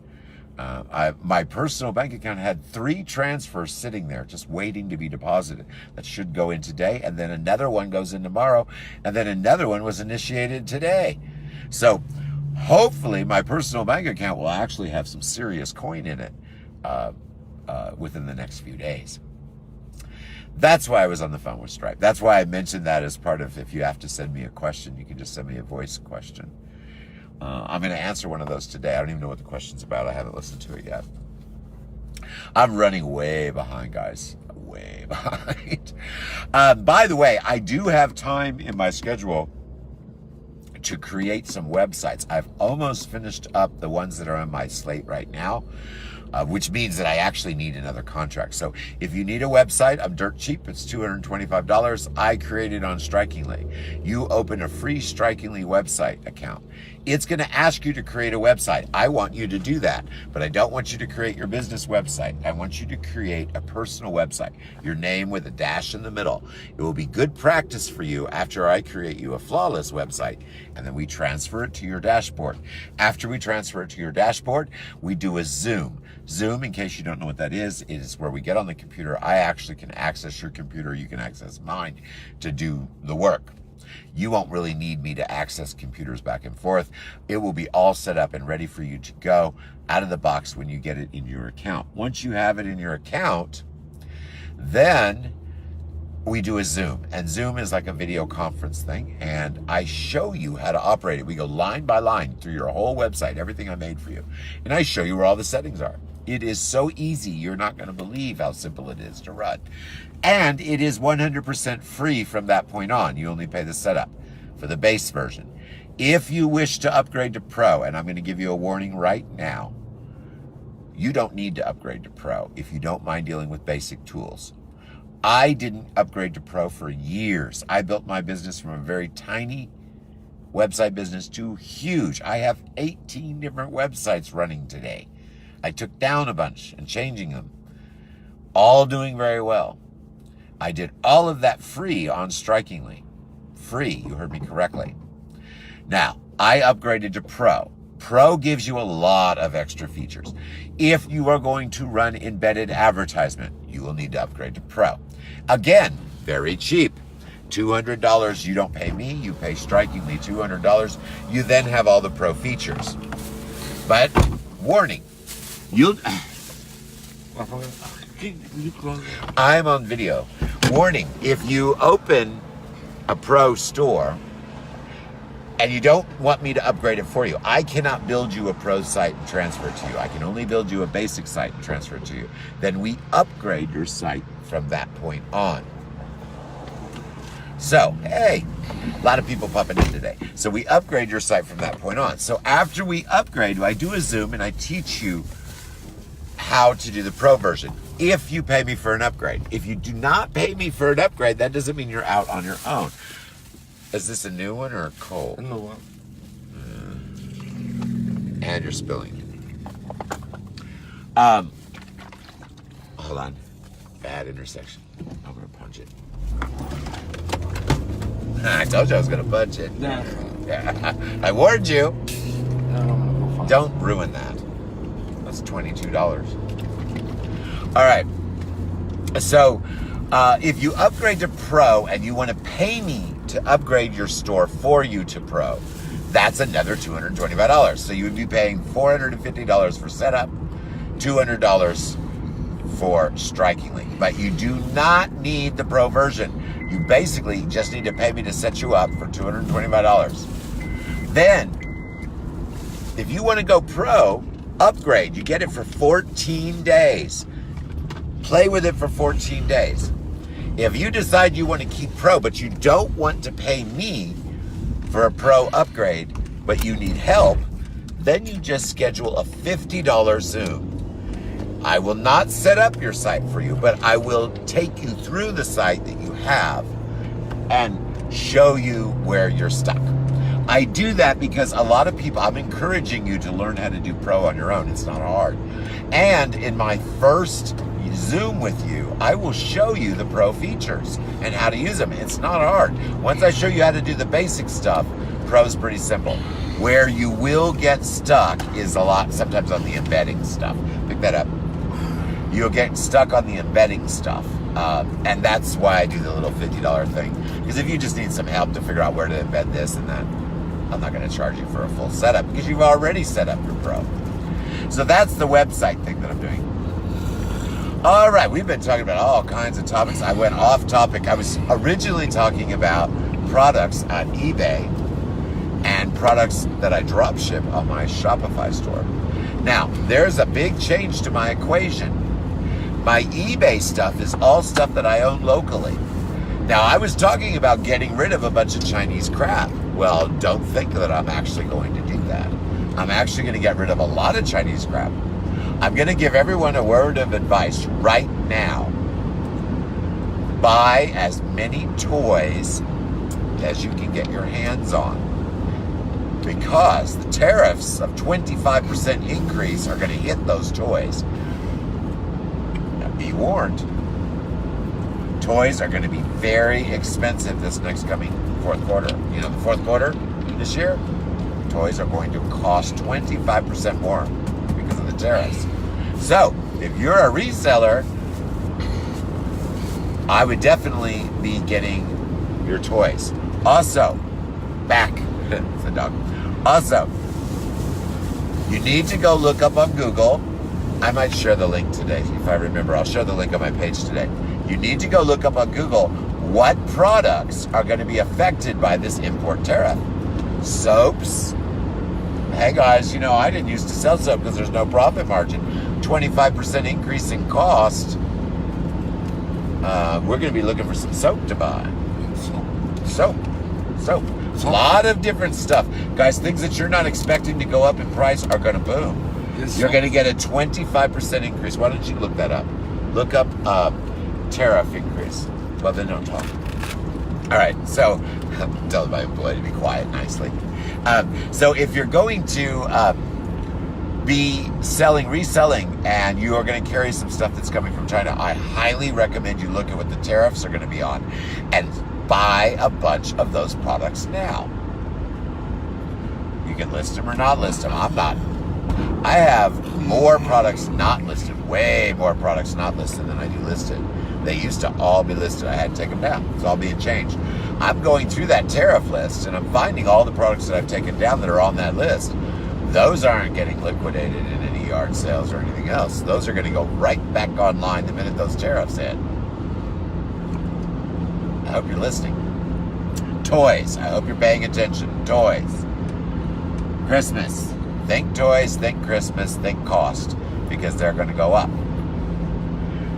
My personal bank account had 3 transfers sitting there just waiting to be deposited. That should go in today, and then another one goes in tomorrow, and then another one was initiated today. So hopefully my personal bank account will actually have some serious coin in it within the next few days. That's why I was on the phone with Stripe. That's why I mentioned that as part of, if you have to send me a question, you can just send me a voice question. I'm going to answer one of those today. I don't even know what the question's about. I haven't listened to it yet. I'm running way behind, guys. Way behind. By the way, I do have time in my schedule to create some websites. I've almost finished up the ones that are on my slate right now. Which means that I actually need another contract. So if you need a website, I'm dirt cheap. It's $225. I created on Strikingly. You open a free Strikingly website account. It's going to ask you to create a website. I want you to do that, but I don't want you to create your business website. I want you to create a personal website, your name with a dash in the middle. It will be good practice for you after I create you a flawless website, and then we transfer it to your dashboard. After we transfer it to your dashboard, we do a Zoom. Zoom, in case you don't know what that is where we get on the computer. I actually can access your computer. You can access mine to do the work. You won't really need me to access computers back and forth. It will be all set up and ready for you to go out of the box when you get it in your account. Once you have it in your account, then we do a Zoom. And Zoom is like a video conference thing. And I show you how to operate it. We go line by line through your whole website, everything I made for you. And I show you where all the settings are. It is so easy. You're not going to believe how simple it is to run. And it is 100% free from that point on. You only pay the setup for the base version. If you wish to upgrade to Pro, and I'm going to give you a warning right now, you don't need to upgrade to Pro if you don't mind dealing with basic tools. I didn't upgrade to Pro for years. I built my business from a very tiny website business to huge. I have 18 different websites running today. I took down a bunch and changing them, all doing very well. I did all of that free on Strikingly. Free, you heard me correctly. Now, I upgraded to Pro. Pro gives you a lot of extra features. If you are going to run embedded advertisement, you will need to upgrade to Pro. Again, very cheap. $200, you don't pay me, you pay Strikingly $200. You then have all the Pro features. But, warning, I'm on video. Warning, if you open a Pro store and you don't want me to upgrade it for you, I cannot build you a Pro site and transfer it to you. I can only build you a basic site and transfer it to you. Then we upgrade your site from that point on. So, hey, a lot of people popping in today. So we upgrade your site from that point on. So after we upgrade, I do a Zoom and I teach you how to do the Pro version if you pay me for an upgrade. If you do not pay me for an upgrade, that doesn't mean you're out on your own. Is this a new one or a cold? A new one. And you're spilling. Hold on. Bad intersection. I'm gonna punch it. I told you I was gonna punch it. Yeah. I warned you. Don't ruin that. That's $22. All right. So if you upgrade to Pro and you want to pay me to upgrade your store for you to Pro, that's another $225. So you would be paying $450 for setup, $200 for Strikingly. But you do not need the Pro version. You basically just need to pay me to set you up for $225. Then, if you want to go Pro, upgrade. You get it for 14 days. Play with it for 14 days. If you decide you want to keep Pro, but you don't want to pay me for a Pro upgrade, but you need help, then you just schedule a $50 Zoom. I will not set up your site for you, but I will take you through the site that you have and show you where you're stuck. I do that because a lot of people, I'm encouraging you to learn how to do Pro on your own. It's not hard. And in my first Zoom with you, I will show you the Pro features and how to use them. It's not hard. Once I show you how to do the basic stuff, Pro's pretty simple. Where you will get stuck is a lot, sometimes on the embedding stuff. Pick that up. You'll get stuck on the embedding stuff. And that's why I do the little $50 thing. Because if you just need some help to figure out where to embed this and that, I'm not going to charge you for a full setup because you've already set up your Pro. So that's the website thing that I'm doing. All right, we've been talking about all kinds of topics. I went off topic. I was originally talking about products on eBay and products that I drop ship on my Shopify store. Now, there's a big change to my equation. My eBay stuff is all stuff that I own locally. Now, I was talking about getting rid of a bunch of Chinese crap. Well, don't think that I'm actually going to do that. I'm actually going to get rid of a lot of Chinese crap. I'm going to give everyone a word of advice right now. Buy as many toys as you can get your hands on. Because the tariffs of 25% increase are going to hit those toys. Now, be warned. Toys are going to be very expensive this next coming fourth quarter. You know, the fourth quarter this year, toys are going to cost 25% more because of the tariffs. So, if you're a reseller, I would definitely be getting your toys. Also, back, it's a dog. Also, you need to go look up on Google. I might share the link today. If I remember, I'll share the link on my page today. You need to go look up on Google what products are going to be affected by this import tariff. Soaps. Hey guys, you know, I didn't used to sell soap because there's no profit margin. 25% increase in cost. We're going to be looking for some soap to buy. Soap. A lot of different stuff. Guys, things that you're not expecting to go up in price are going to boom. Yes, You're going to get a 25% increase. Why don't you look that up? Look up tariff increase. Well, then don't talk. All right, so I'm telling my employee to be quiet nicely. So if you're going to be reselling, and you are going to carry some stuff that's coming from China, I highly recommend you look at what the tariffs are going to be on and buy a bunch of those products now. You can list them or not list them. I'm not. I have more products not listed, way more products not listed than I do listed. They used to all be listed. I had to take them down. It's all being changed. I'm going through that tariff list, and I'm finding all the products that I've taken down that are on that list. Those aren't getting liquidated in any yard sales or anything else. Those are going to go right back online the minute those tariffs hit. I hope you're listening. Toys. I hope you're paying attention. Toys. Christmas. Think toys, think Christmas, think cost, because they're going to go up.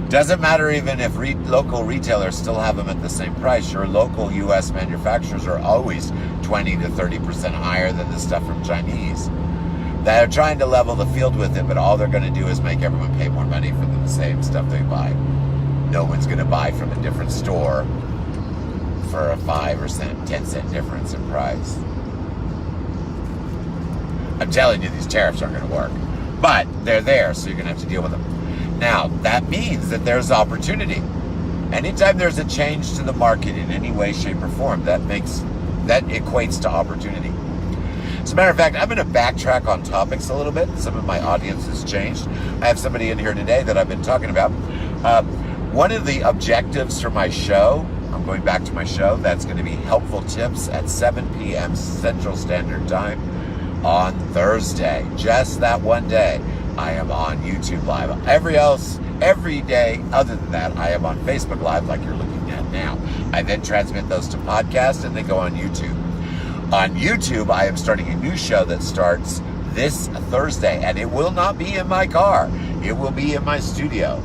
Doesn't matter even if local retailers still have them at the same price. Your local U.S. manufacturers are always 20 to 30% higher than the stuff from Chinese. They're trying to level the field with it, but all they're going to do is make everyone pay more money for the same stuff they buy. No one's going to buy from a different store for a 5 or 10 cent difference in price. I'm telling you, these tariffs aren't going to work. But they're there, so you're going to have to deal with them. Now, that means that there's opportunity. Anytime there's a change to the market in any way, shape, or form, that equates to opportunity. As a matter of fact, I'm going to backtrack on topics a little bit. Some of my audience has changed. I have somebody in here today that I've been talking about. One of the objectives for my show, I'm going back to my show, that's going to be helpful tips at 7 p.m. Central Standard Time on Thursday. Just that one day, I am on YouTube Live. Every day other than that, I am on Facebook Live like you're looking at now. I then transmit those to podcasts and they go on YouTube. On YouTube, I am starting a new show that starts this Thursday, and it will not be in my car. It will be in my studio.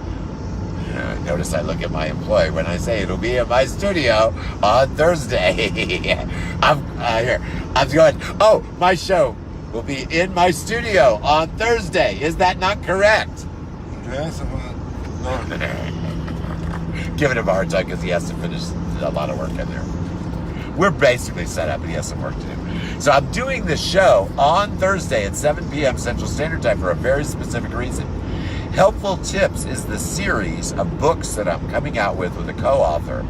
Notice I look at my employee when I say it'll be in my studio on Thursday. I'm going, oh, my show will be in my studio on Thursday. Is that not correct? Yes, Giving him a hard time because he has to finish a lot of work in there. We're basically set up, and he has some work to do. So I'm doing this show on Thursday at 7 p.m. Central Standard Time for a very specific reason. Helpful Tips is the series of books that I'm coming out with a co-author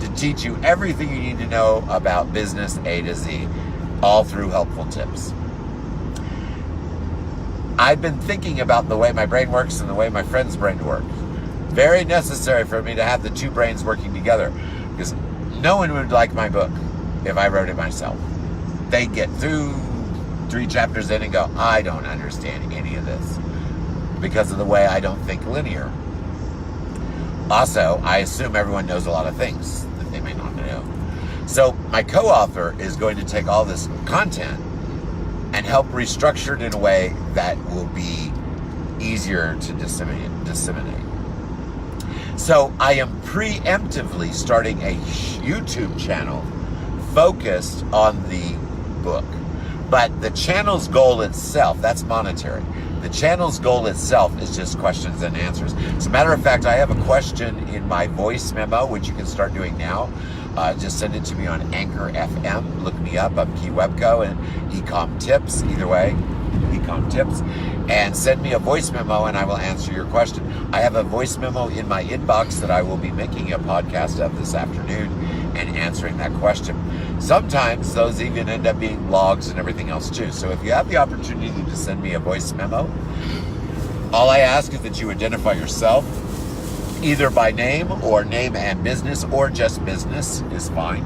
to teach you everything you need to know about business A to Z, all through Helpful Tips. I've been thinking about the way my brain works and the way my friend's brain works. Very necessary for me to have the two brains working together, because no one would like my book if I wrote it myself. They get through 3 chapters in and go, I don't understand any of this, because of the way I don't think linear. Also, I assume everyone knows a lot of things that they may not know. So my co-author is going to take all this content and help restructure it in a way that will be easier to disseminate. So I am preemptively starting a YouTube channel focused on the book. But the channel's goal itself, that's monetary. The channel's goal itself is just questions and answers. As a matter of fact, I have a question in my voice memo, which you can start doing now. Just send it to me on Anchor FM. Look me up. I'm Key Webco and Ecom Tips. Either way, Ecom Tips. And send me a voice memo and I will answer your question. I have a voice memo in my inbox that I will be making a podcast of this afternoon and answering that question. Sometimes those even end up being blogs and everything else too. So if you have the opportunity to send me a voice memo, all I ask is that you identify yourself either by name or name and business, or just business is fine.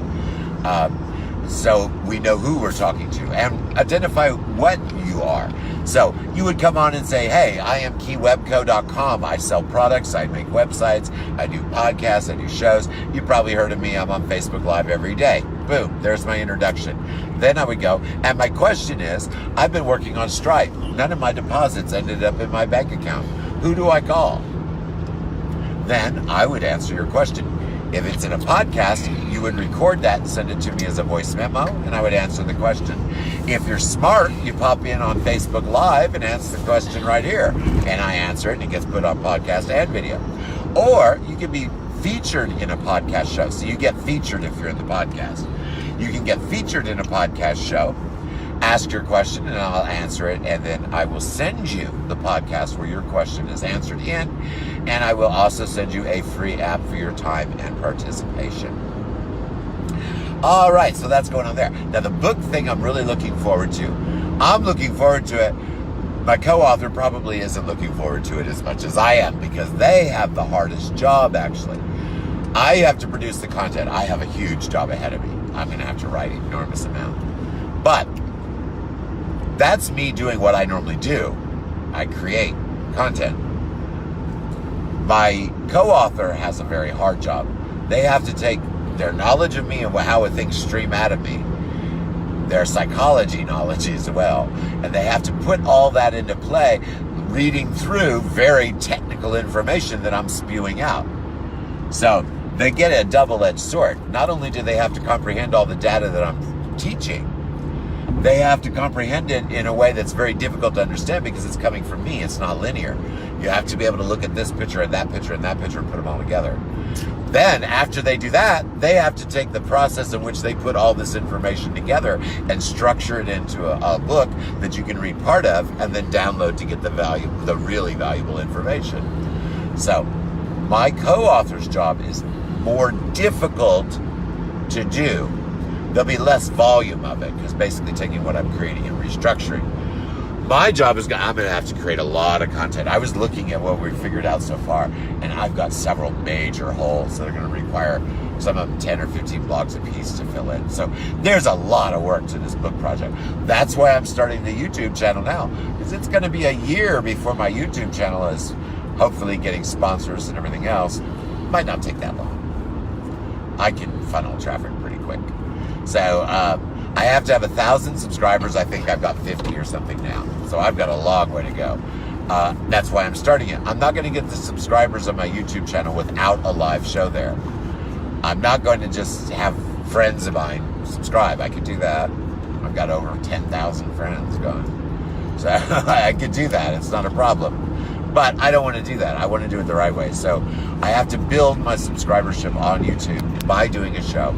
So we know who we're talking to, and identify what you are. So you would come on and say, hey, I am keywebco.com. I sell products, I make websites, I do podcasts, I do shows. You've probably heard of me. I'm on Facebook Live every day. Boom, there's my introduction. Then I would go, and my question is, I've been working on Stripe. None of my deposits ended up in my bank account. Who do I call? Then I would answer your question. If it's in a podcast, you would record that and send it to me as a voice memo, and I would answer the question. If you're smart, you pop in on Facebook Live and answer the question right here, and I answer it, and it gets put on podcast and video. Or you can be featured in a podcast show. So you get featured if you're in the podcast. You can get featured in a podcast show, ask your question, and I'll answer it, and then I will send you the podcast where your question is answered in, and I will also send you a free app for your time and participation. All right, so that's going on there. Now, the book thing I'm really looking forward to. I'm looking forward to it. My co-author probably isn't looking forward to it as much as I am, because they have the hardest job, actually. I have to produce the content. I have a huge job ahead of me. I'm going to have to write an enormous amount. But that's me doing what I normally do. I create content. My co-author has a very hard job. They have to take their knowledge of me and how things stream out of me, their psychology knowledge as well, and they have to put all that into play, reading through very technical information that I'm spewing out. So they get a double-edged sword. Not only do they have to comprehend all the data that I'm teaching, they have to comprehend it in a way that's very difficult to understand because it's coming from me. It's not linear. You have to be able to look at this picture and that picture and that picture and put them all together. Then, after they do that, they have to take the process in which they put all this information together and structure it into a book that you can read part of and then download to get the really valuable information. So, my co-author's job is more difficult to do there'll be less volume of it, because basically taking what I'm creating and restructuring. My job is I'm going to have to create a lot of content. I was looking at what we've figured out so far, and I've got several major holes that are going to require some of them 10 or 15 blogs a piece to fill in. So there's a lot of work to this book project. That's why I'm starting the YouTube channel now, because it's going to be a year before my YouTube channel is hopefully getting sponsors and everything else. Might not take that long. I can funnel traffic pretty quick. So I have to have 1,000 subscribers. I think I've got 50 or something now. So I've got a long way to go. That's why I'm starting it. I'm not going to get the subscribers on my YouTube channel without a live show there. I'm not going to just have friends of mine subscribe. I could do that. I've got over 10,000 friends going. So I could do that. It's not a problem. But I don't want to do that. I want to do it the right way. So I have to build my subscribership on YouTube by doing a show.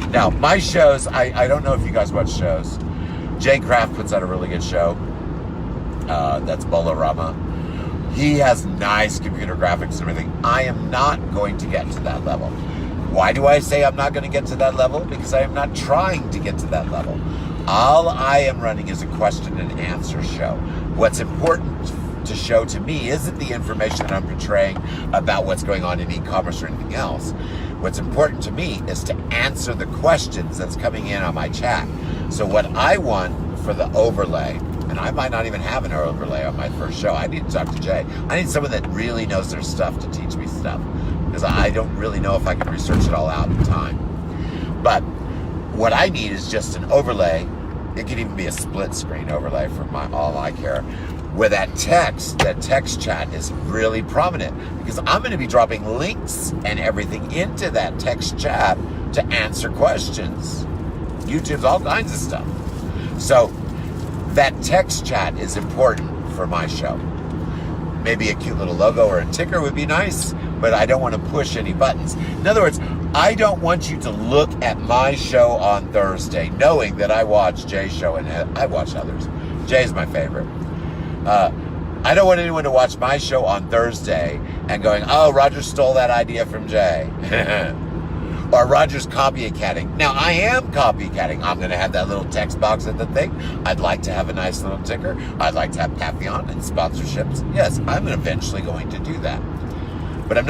Now, my shows, I don't know if you guys watch shows. Jay Kraft puts out a really good show. That's Bolorama. He has nice computer graphics and everything. I am not going to get to that level. Why do I say I'm not going to get to that level? Because I am not trying to get to that level. All I am running is a question and answer show. What's important to show to me isn't the information that I'm portraying about what's going on in e-commerce or anything else. What's important to me is to answer the questions that's coming in on my chat. So what I want for the overlay, and I might not even have an overlay on my first show. I need to talk to Jay. I need someone that really knows their stuff to teach me stuff, because I don't really know if I can research it all out in time. But what I need is just an overlay. It could even be a split screen overlay for all I care, where that text chat is really prominent, because I'm going to be dropping links and everything into that text chat to answer questions. YouTube's all kinds of stuff. So that text chat is important for my show. Maybe a cute little logo or a ticker would be nice, but I don't want to push any buttons. In other words, I don't want you to look at my show on Thursday knowing that I watch Jay's show, and I watch others. Jay's my favorite. I don't want anyone to watch my show on Thursday and going, oh, Roger stole that idea from Jay. Or Roger's copycatting. Now, I am copycatting. I'm going to have that little text box at the thing. I'd like to have a nice little ticker. I'd like to have Papillon and sponsorships. Yes, I'm eventually going to do that. But I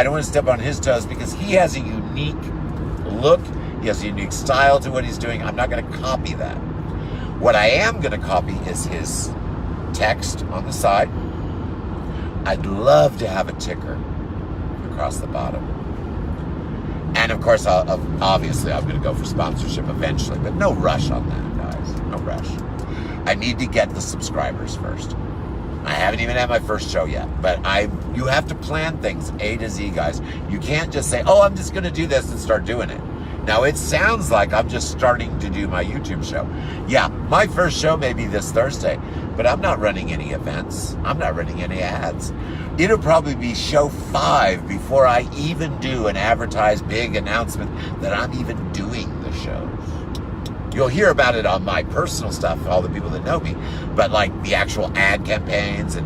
don't want to step on his toes, because he has a unique look. He has a unique style to what he's doing. I'm not going to copy that. What I am going to copy is his text on the side. I'd love to have a ticker across the bottom. And of course, obviously, I'm going to go for sponsorship eventually, but no rush on that, guys. No rush. I need to get the subscribers first. I haven't even had my first show yet, but you have to plan things A to Z, guys. You can't just say, oh, I'm just going to do this and start doing it. Now, it sounds like I'm just starting to do my YouTube show. Yeah, my first show may be this Thursday, but I'm not running any events. I'm not running any ads. It'll probably be show 5 before I even do an advertised big announcement that I'm even doing the shows. You'll hear about it on my personal stuff, all the people that know me, but like the actual ad campaigns and,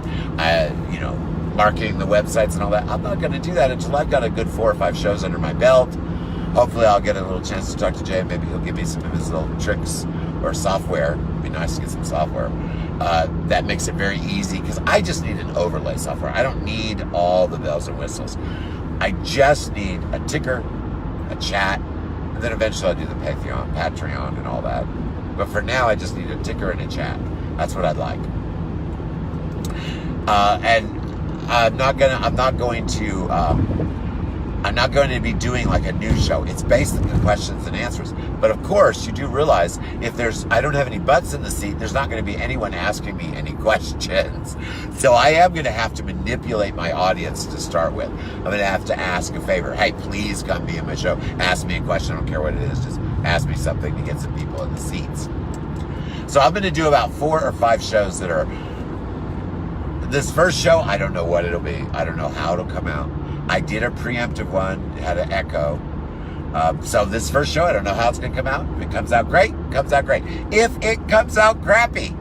marketing the websites and all that, I'm not going to do that until I've got a good 4 or 5 shows under my belt. Hopefully I'll get a little chance to talk to Jay. Maybe he'll give me some of his little tricks or software. It'd be nice to get some software. That makes it very easy, because I just need an overlay software. I don't need all the bells and whistles. I just need a ticker, a chat, and then eventually I'll do the Patreon and all that. But for now, I just need a ticker and a chat. That's what I'd like. And I'm not going to be doing like a news show. It's basically questions and answers. But of course, you do realize I don't have any butts in the seat, there's not going to be anyone asking me any questions. So I am going to have to manipulate my audience to start with. I'm going to have to ask a favor. Hey, please come be in my show. Ask me a question. I don't care what it is. Just ask me something to get some people in the seats. So I'm going to do about 4 or 5 shows that are... This first show, I don't know what it'll be. I don't know how it'll come out. I did a preemptive one. It had an echo. So this first show, I don't know how it's going to come out. If it comes out great, it comes out great. If it comes out crappy,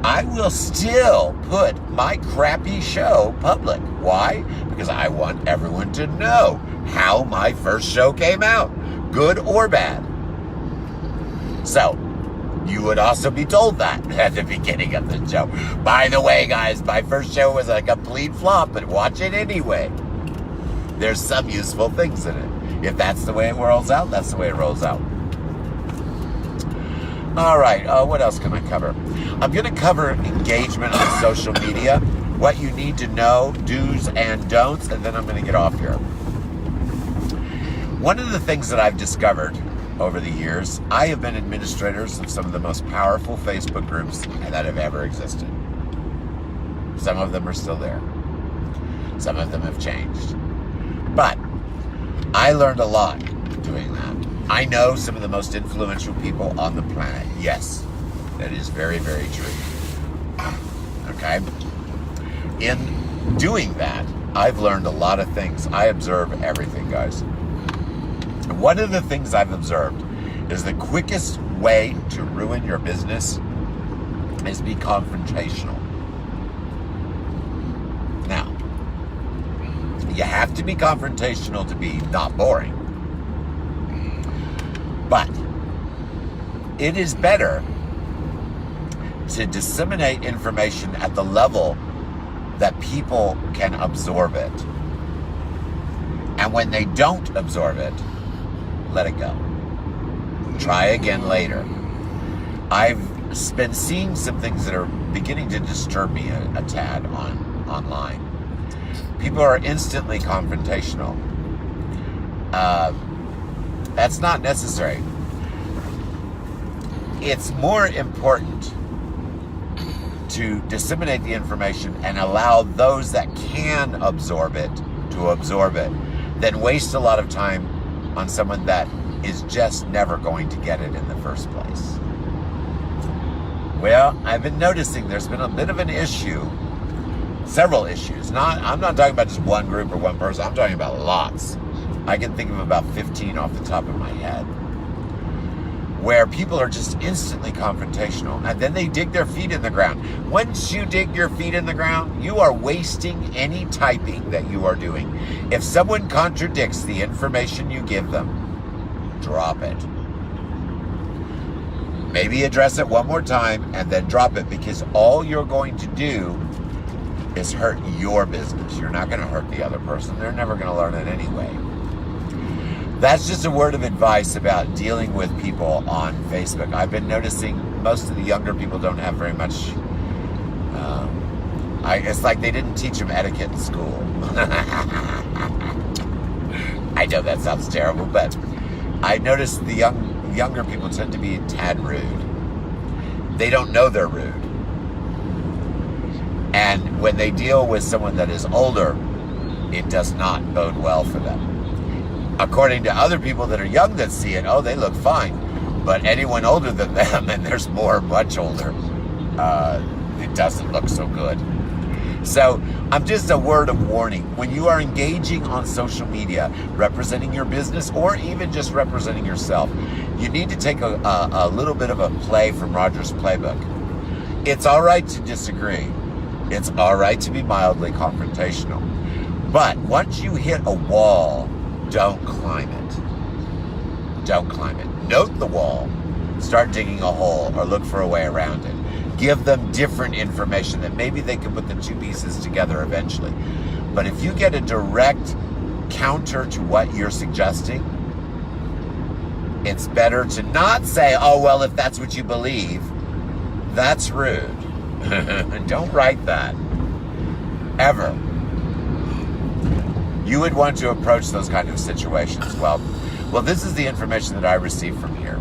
I will still put my crappy show public. Why? Because I want everyone to know how my first show came out, good or bad. So, you would also be told that at the beginning of the show. By the way, guys, my first show was a complete flop, but watch it anyway. There's some useful things in it. If that's the way it rolls out, that's the way it rolls out. All right, what else can I cover? I'm going to cover engagement on social media, what you need to know, do's and don'ts, and then I'm going to get off here. One of the things that I've discovered over the years, I have been administrators of some of the most powerful Facebook groups that have ever existed. Some of them are still there. Some of them have changed. But I learned a lot doing that. I know some of the most influential people on the planet. Yes, that is very, very true. Okay? In doing that, I've learned a lot of things. I observe everything, guys. One of the things I've observed is the quickest way to ruin your business is be confrontational. Now, you have to be confrontational to be not boring. But it is better to disseminate information at the level that people can absorb it. And when they don't absorb it, let it go. Try again later. I've been seeing some things that are beginning to disturb me a tad online. People are instantly confrontational. That's not necessary. It's more important to disseminate the information and allow those that can absorb it to absorb it than waste a lot of time on someone that is just never going to get it in the first place. Well, I've been noticing there's been a bit of an issue, several issues. I'm not talking about just one group or one person. I'm talking about lots. I can think of about 15 off the top of my head, where people are just instantly confrontational, and then they dig their feet in the ground. Once you dig your feet in the ground, you are wasting any typing that you are doing. If someone contradicts the information you give them, drop it. Maybe address it one more time and then drop it, because all you're going to do is hurt your business. You're not going to hurt the other person. They're never going to learn it anyway. That's just a word of advice about dealing with people on Facebook. I've been noticing most of the younger people don't have very much. It's like they didn't teach them etiquette in school. I know that sounds terrible, but I noticed the younger people tend to be a tad rude. They don't know they're rude. And when they deal with someone that is older, it does not bode well for them. According to other people that are young that see it, they look fine. But anyone older than them, and there's more much older, it doesn't look so good. So I'm just a word of warning. When you are engaging on social media, representing your business, or even just representing yourself, you need to take a little bit of a play from Roger's playbook. It's all right to disagree. It's all right to be mildly confrontational. But once you hit a wall, don't climb it. Don't climb it. Note the wall. Start digging a hole or look for a way around it. Give them different information that maybe they can put the two pieces together eventually. But if you get a direct counter to what you're suggesting, it's better to not say, well, if that's what you believe, that's rude. Don't write that. Ever. You would want to approach those kind of situations. Well, this is the information that I received from here.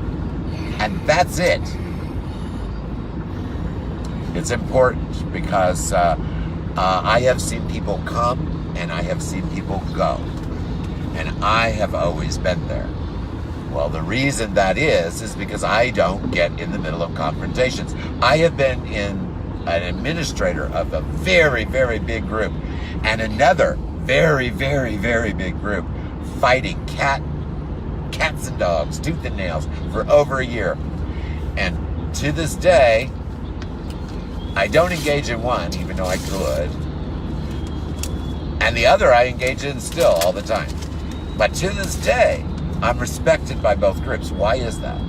And that's it. It's important because I have seen people come and I have seen people go. And I have always been there. Well, the reason that is because I don't get in the middle of confrontations. I have been an administrator of a very, very big group and another very, very, very big group fighting cats and dogs, tooth and nails for over a year. And to this day, I don't engage in one, even though I could. And the other I engage in still all the time. But to this day, I'm respected by both groups. Why is that?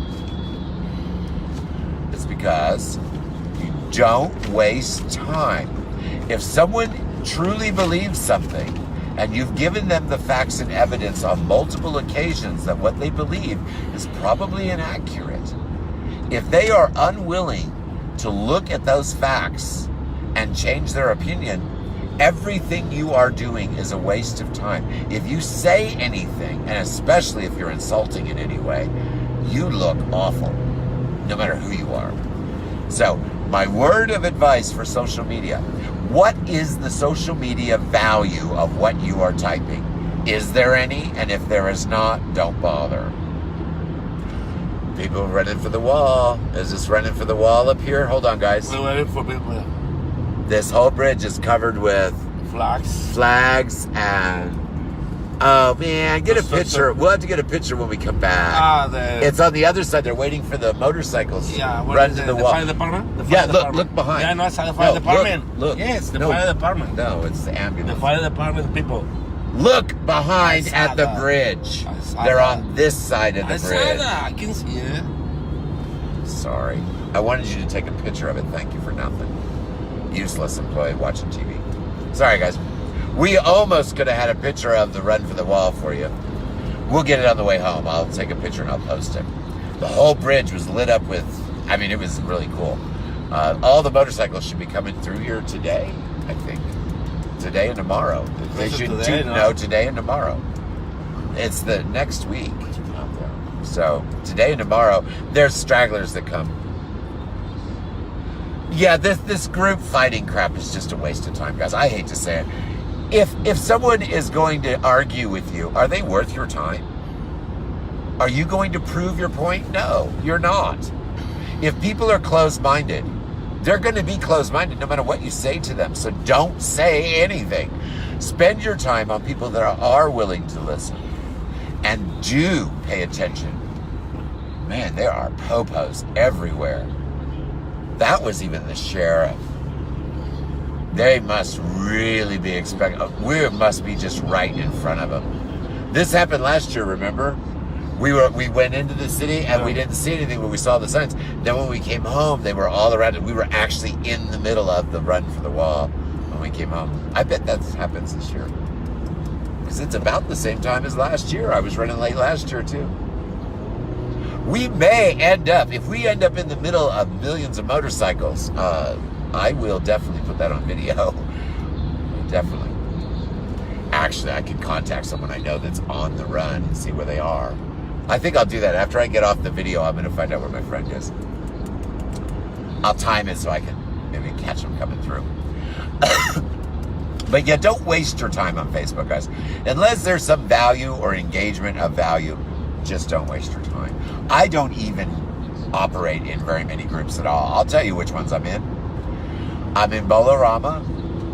because you don't waste time. If someone truly believes something and you've given them the facts and evidence on multiple occasions that what they believe is probably inaccurate, if they are unwilling to look at those facts and change their opinion, everything you are doing is a waste of time. If you say anything, and especially if you're insulting in any way, you look awful, no matter who you are. So, my word of advice for social media: what is the social media value of what you are typing? Is there any? And if there is not, don't bother. People running for the wall. Is this running for the wall up here? Hold on, guys. We're waiting for people. This whole bridge is covered with flags and... Oh, man, get a picture. We'll have to get a picture when we come back. It's on the other side. They're waiting for the motorcycles to run to the wall. Fire department? The fire Yeah, department. look behind. Yeah, no, it's the fire department. Look. Yes, the fire department. No, it's the ambulance. The fire department people. Look behind I at saw the that. bridge. I saw They're that. on this side of the I saw bridge. that. I can see it. Sorry. I wanted you to take a picture of it. Thank you for nothing. Useless employee watching TV. Sorry, guys. We almost could have had a picture of the run for the wall for you. We'll get it on the way home. I'll take a picture and I'll post it. The whole bridge was lit up with, I mean, it was really cool. All the motorcycles should be coming through here today, I think. Today and tomorrow. They should today, no, today and tomorrow. It's the next week. So today and tomorrow, there's stragglers that come. Yeah, this group fighting crap is just a waste of time, guys. I hate to say it. If someone is going to argue with you, are they worth your time? Are you going to prove your point? No, you're not. If people are closed-minded, they're going to be closed-minded no matter what you say to them. So don't say anything. Spend your time on people that are willing to listen. And do pay attention. Man, there are popos everywhere. That was even the sheriff. They must really be expecting. We must be just right in front of them. This happened last year, remember? We went into the city and we didn't see anything, but we saw the signs. Then when we came home, they were all around it. We were actually in the middle of the run for the wall when we came home. I bet that happens this year. Because it's about the same time as last year. I was running late last year too. We may end up, if we end up in the middle of millions of motorcycles, I will definitely put that on video. Definitely. Actually, I could contact someone I know that's on the run and see where they are. I think I'll do that. After I get off the video, I'm going to find out where my friend is. I'll time it so I can maybe catch them coming through. But yeah, don't waste your time on Facebook, guys. Unless there's some value or engagement of value, just don't waste your time. I don't even operate in very many groups at all. I'll tell you which ones I'm in. I'm in Bolorama,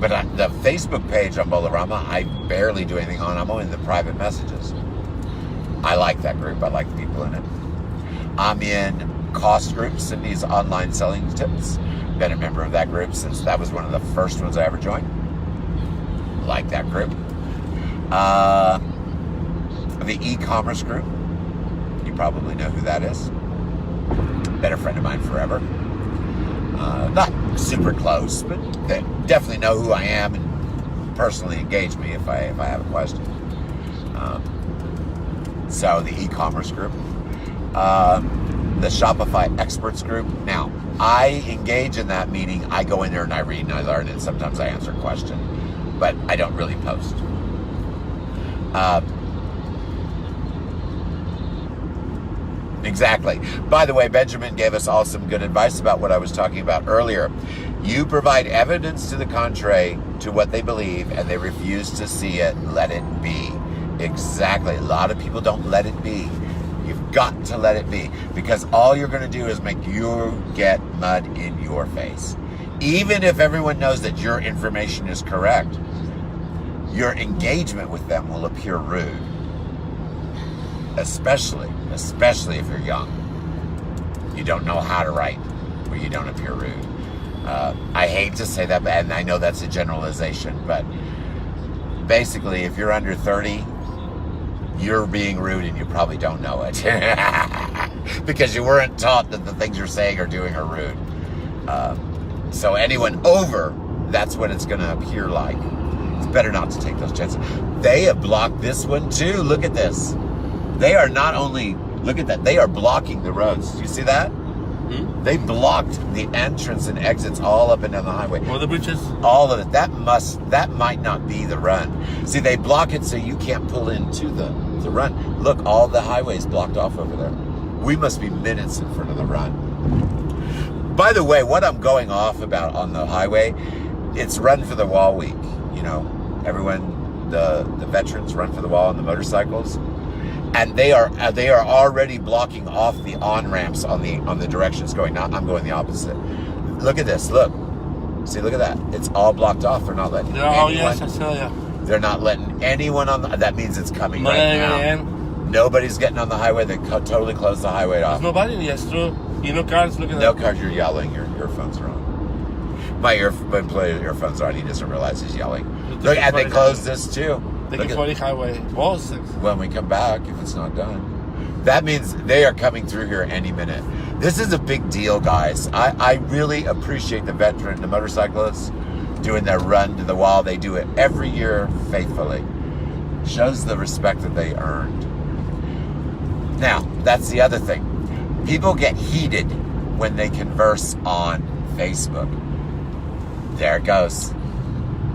but the Facebook page on Bolorama, I barely do anything on. I'm only in the private messages. I like that group. I like the people in it. I'm in Cost Group, Cindy's online selling tips. Been a member of that group since that was one of the first ones I ever joined. Like that group. The e-commerce group. You probably know who that is. Been a friend of mine forever. Not super close, but they definitely know who I am and personally engage me if I have a question. So the e-commerce group, the Shopify experts group. Now, I engage in that meeting. I go in there and I read and I learn, and sometimes I answer a question, but I don't really post. Exactly. By the way, Benjamin gave us all some good advice about what I was talking about earlier. You provide evidence to the contrary to what they believe, and they refuse to see it. Let it be. Exactly. A lot of people don't let it be. You've got to let it be, because all you're going to do is make you get mud in your face. Even if everyone knows that your information is correct, your engagement with them will appear rude. Especially if you're young. You don't know how to write, or you don't appear rude. I hate to say that, and I know that's a generalization, but basically, if you're under 30, you're being rude and you probably don't know it. because you weren't taught that the things you're saying or doing are rude. So anyone over, that's what it's going to appear like. It's better not to take those chances. They have blocked this one too. Look at this. They are not only, look at that, they are blocking the roads. Do you see that? Hmm? They blocked the entrance and exits all up and down the highway. All the bridges. All of it. That might not be the run. See, they block it so you can't pull into the run. Look, all the highways blocked off over there. We must be minutes in front of the run. By the way, what I'm going off about on the highway, it's Run for the Wall week. You know, everyone, the veterans run for the wall on the motorcycles, and they are already blocking off the on-ramps on the directions going. Now I'm going the opposite. Look at this. Look. See, look at that. It's all blocked off. They're not letting anyone. Yes, I saw you. They're not letting anyone on that means it's coming right now. Nobody's getting on the highway. They totally closed the highway off. There's nobody. Yes, true. You know, cars. Look at that. No cars. You're yelling. Your earphones are on. My earphones are on. He doesn't realize he's yelling. Look, and they closed this too. They can 40 highway. Balls. When we come back, if it's not done, that means they are coming through here any minute. This is a big deal, guys. I really appreciate the motorcyclists doing their run to the wall. They do it every year faithfully. Shows the respect that they earned. Now, that's the other thing. People get heated when they converse on Facebook. There it goes.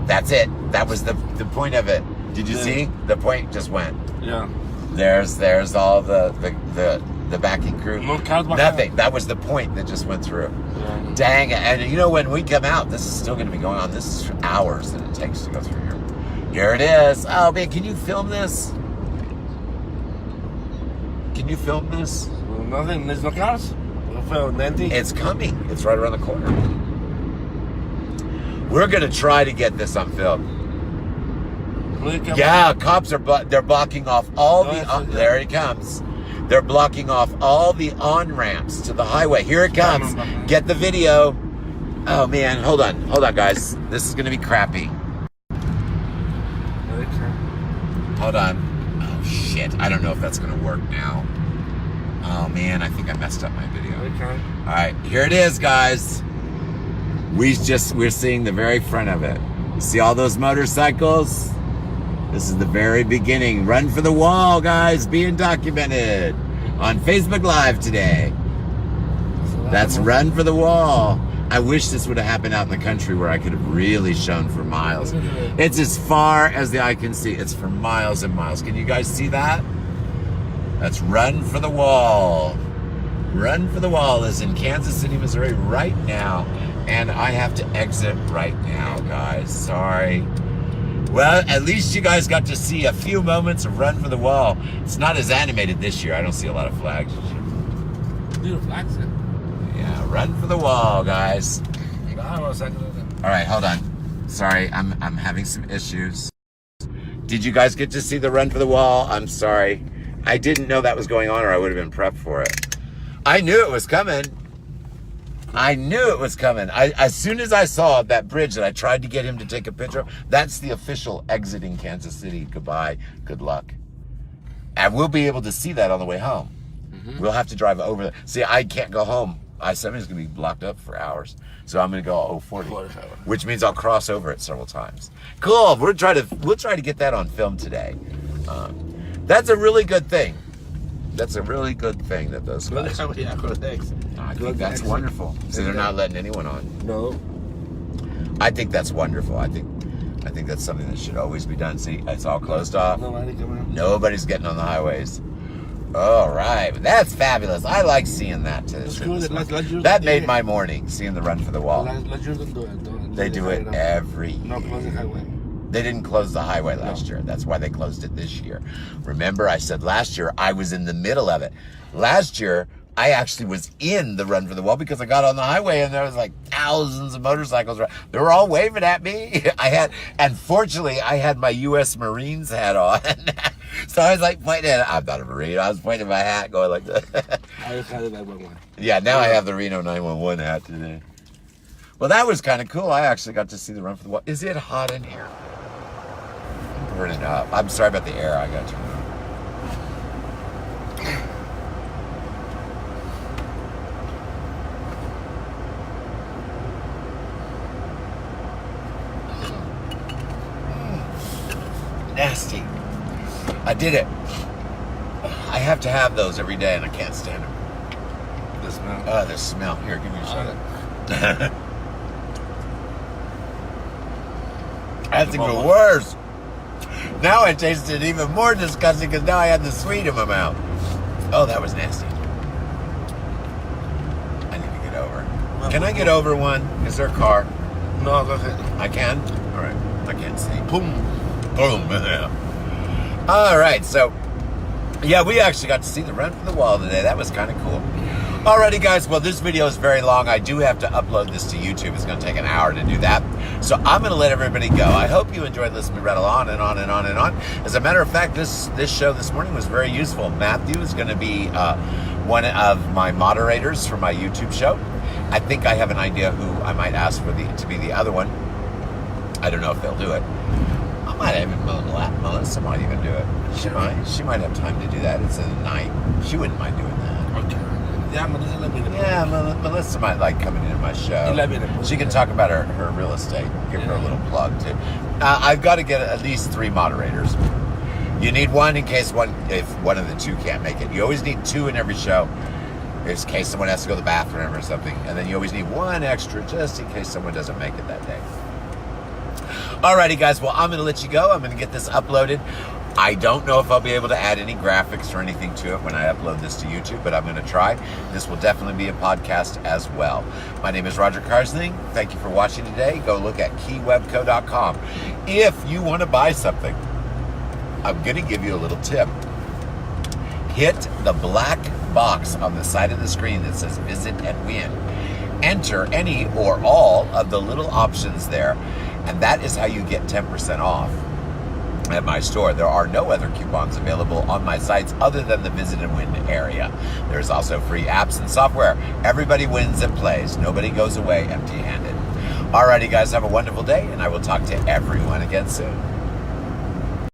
That's it. That was the point of it. Did you see? The point just went. Yeah. There's all the backing crew. No cars behind. Nothing. That was the point that just went through. Yeah. Dang it. And you know, when we come out, this is still going to be going on. This is hours that it takes to go through here. Here it is. Oh, man, can you film this? Can you film this? Nothing. There's no cars. It's coming. It's right around the corner. We're going to try to get this on film. Yeah, cops are they're blocking off all there he comes. They're blocking off all the on-ramps to the highway. Here it comes. Get the video. Oh man, hold on, guys. This is gonna be crappy. Hold on. Oh shit, I don't know if that's gonna work now. Oh man, I think I messed up my video. All right, here it is, guys. We're seeing the very front of it. You see all those motorcycles? This is the very beginning. Run for the wall, guys, being documented on Facebook Live today. That's Run for the Wall. I wish this would have happened out in the country where I could have really shown for miles. It's as far as the eye can see. It's for miles and miles. Can you guys see that? That's Run for the Wall. Run for the Wall is in Kansas City, Missouri right now. And I have to exit right now, guys. Sorry. Well, at least you guys got to see a few moments of Run for the Wall. It's not as animated this year. I don't see a lot of flags. Flags? Yeah, Run for the Wall, guys. All right, hold on. Sorry, I'm having some issues. Did you guys get to see the Run for the Wall? I'm sorry. I didn't know that was going on, or I would have been prepped for it. I knew it was coming. As soon as I saw that bridge that I tried to get him to take a picture of, that's the official exiting Kansas City. Goodbye. Good luck. And we'll be able to see that on the way home. Mm-hmm. We'll have to drive over there. See, I can't go home. I-70 is going to be blocked up for hours. So I'm going to go 040, which means I'll cross over it several times. Cool. We'll try to get that on film today. That's a really good thing. That's a really good thing that those guys. I think that's wonderful. So they're not letting anyone on. No. I think that's wonderful. I think that's something that should always be done. See, it's all closed off. Nobody's getting on the highways. All right, that's fabulous. I like seeing that too. That made my morning, seeing the Run for the Wall. They do it every year. They didn't close the highway last year. That's why they closed it this year. Remember, I said last year I was in the middle of it. Last year, I actually was in the Run for the Wall because I got on the highway and there was like thousands of motorcycles. They were all waving at me. And fortunately, I had my U.S. Marines hat on. So I was like pointing at it. I'm not a Marine. I was pointing at my hat going like that. I just had it 911. Yeah, now I have the Reno 911 hat today. Well, that was kind of cool. I actually got to see the Run for the Wall. Is it hot in here? I'm burning up. I'm sorry about the air. I got to. nasty. I did it. I have to have those every day, and I can't stand them. The smell. The smell. Here, give me a shot. That's even worse. Now I taste it even more disgusting because now I had the sweet in my mouth. Oh, that was nasty. I need to get over. Can I get over one? Is there a car? No, go ahead. I can? All right. I can't see. Boom. Boom. Yeah. All right. So, yeah, we actually got to see the run from the wall today. That was kind of cool. Alrighty, guys. Well, this video is very long. I do have to upload this to YouTube. It's going to take an hour to do that. So I'm going to let everybody go. I hope you enjoyed listening to me rattle on and on and on and on. As a matter of fact, this show this morning was very useful. Matthew is going to be one of my moderators for my YouTube show. I think I have an idea who I might ask for to be the other one. I don't know if they'll do it. I might even Melissa might even do it. She might have time to do that. It's in the night. She wouldn't mind doing that. Okay. Yeah, Melissa, let me know. Yeah, Melissa might like coming into my show. She can talk about her real estate. Give her a little plug too. I've got to get at least 3 moderators. You need one in case if one of the 2 can't make it. You always need 2 in every show, in case someone has to go to the bathroom or something. And then you always need 1 extra just in case someone doesn't make it that day. Alrighty, guys. Well, I'm going to let you go. I'm going to get this uploaded. I don't know if I'll be able to add any graphics or anything to it when I upload this to YouTube, but I'm going to try. This will definitely be a podcast as well. My name is Roger Keyserling. Thank you for watching today. Go look at keywebco.com. If you want to buy something, I'm going to give you a little tip. Hit the black box on the side of the screen that says Visit and Win. Enter any or all of the little options there, and that is how you get 10% off. At my store, there are no other coupons available on my sites other than the Visit and Win area. There's also free apps and software. Everybody wins and plays. Nobody goes away empty-handed. Alrighty, guys, have a wonderful day, and I will talk to everyone again soon.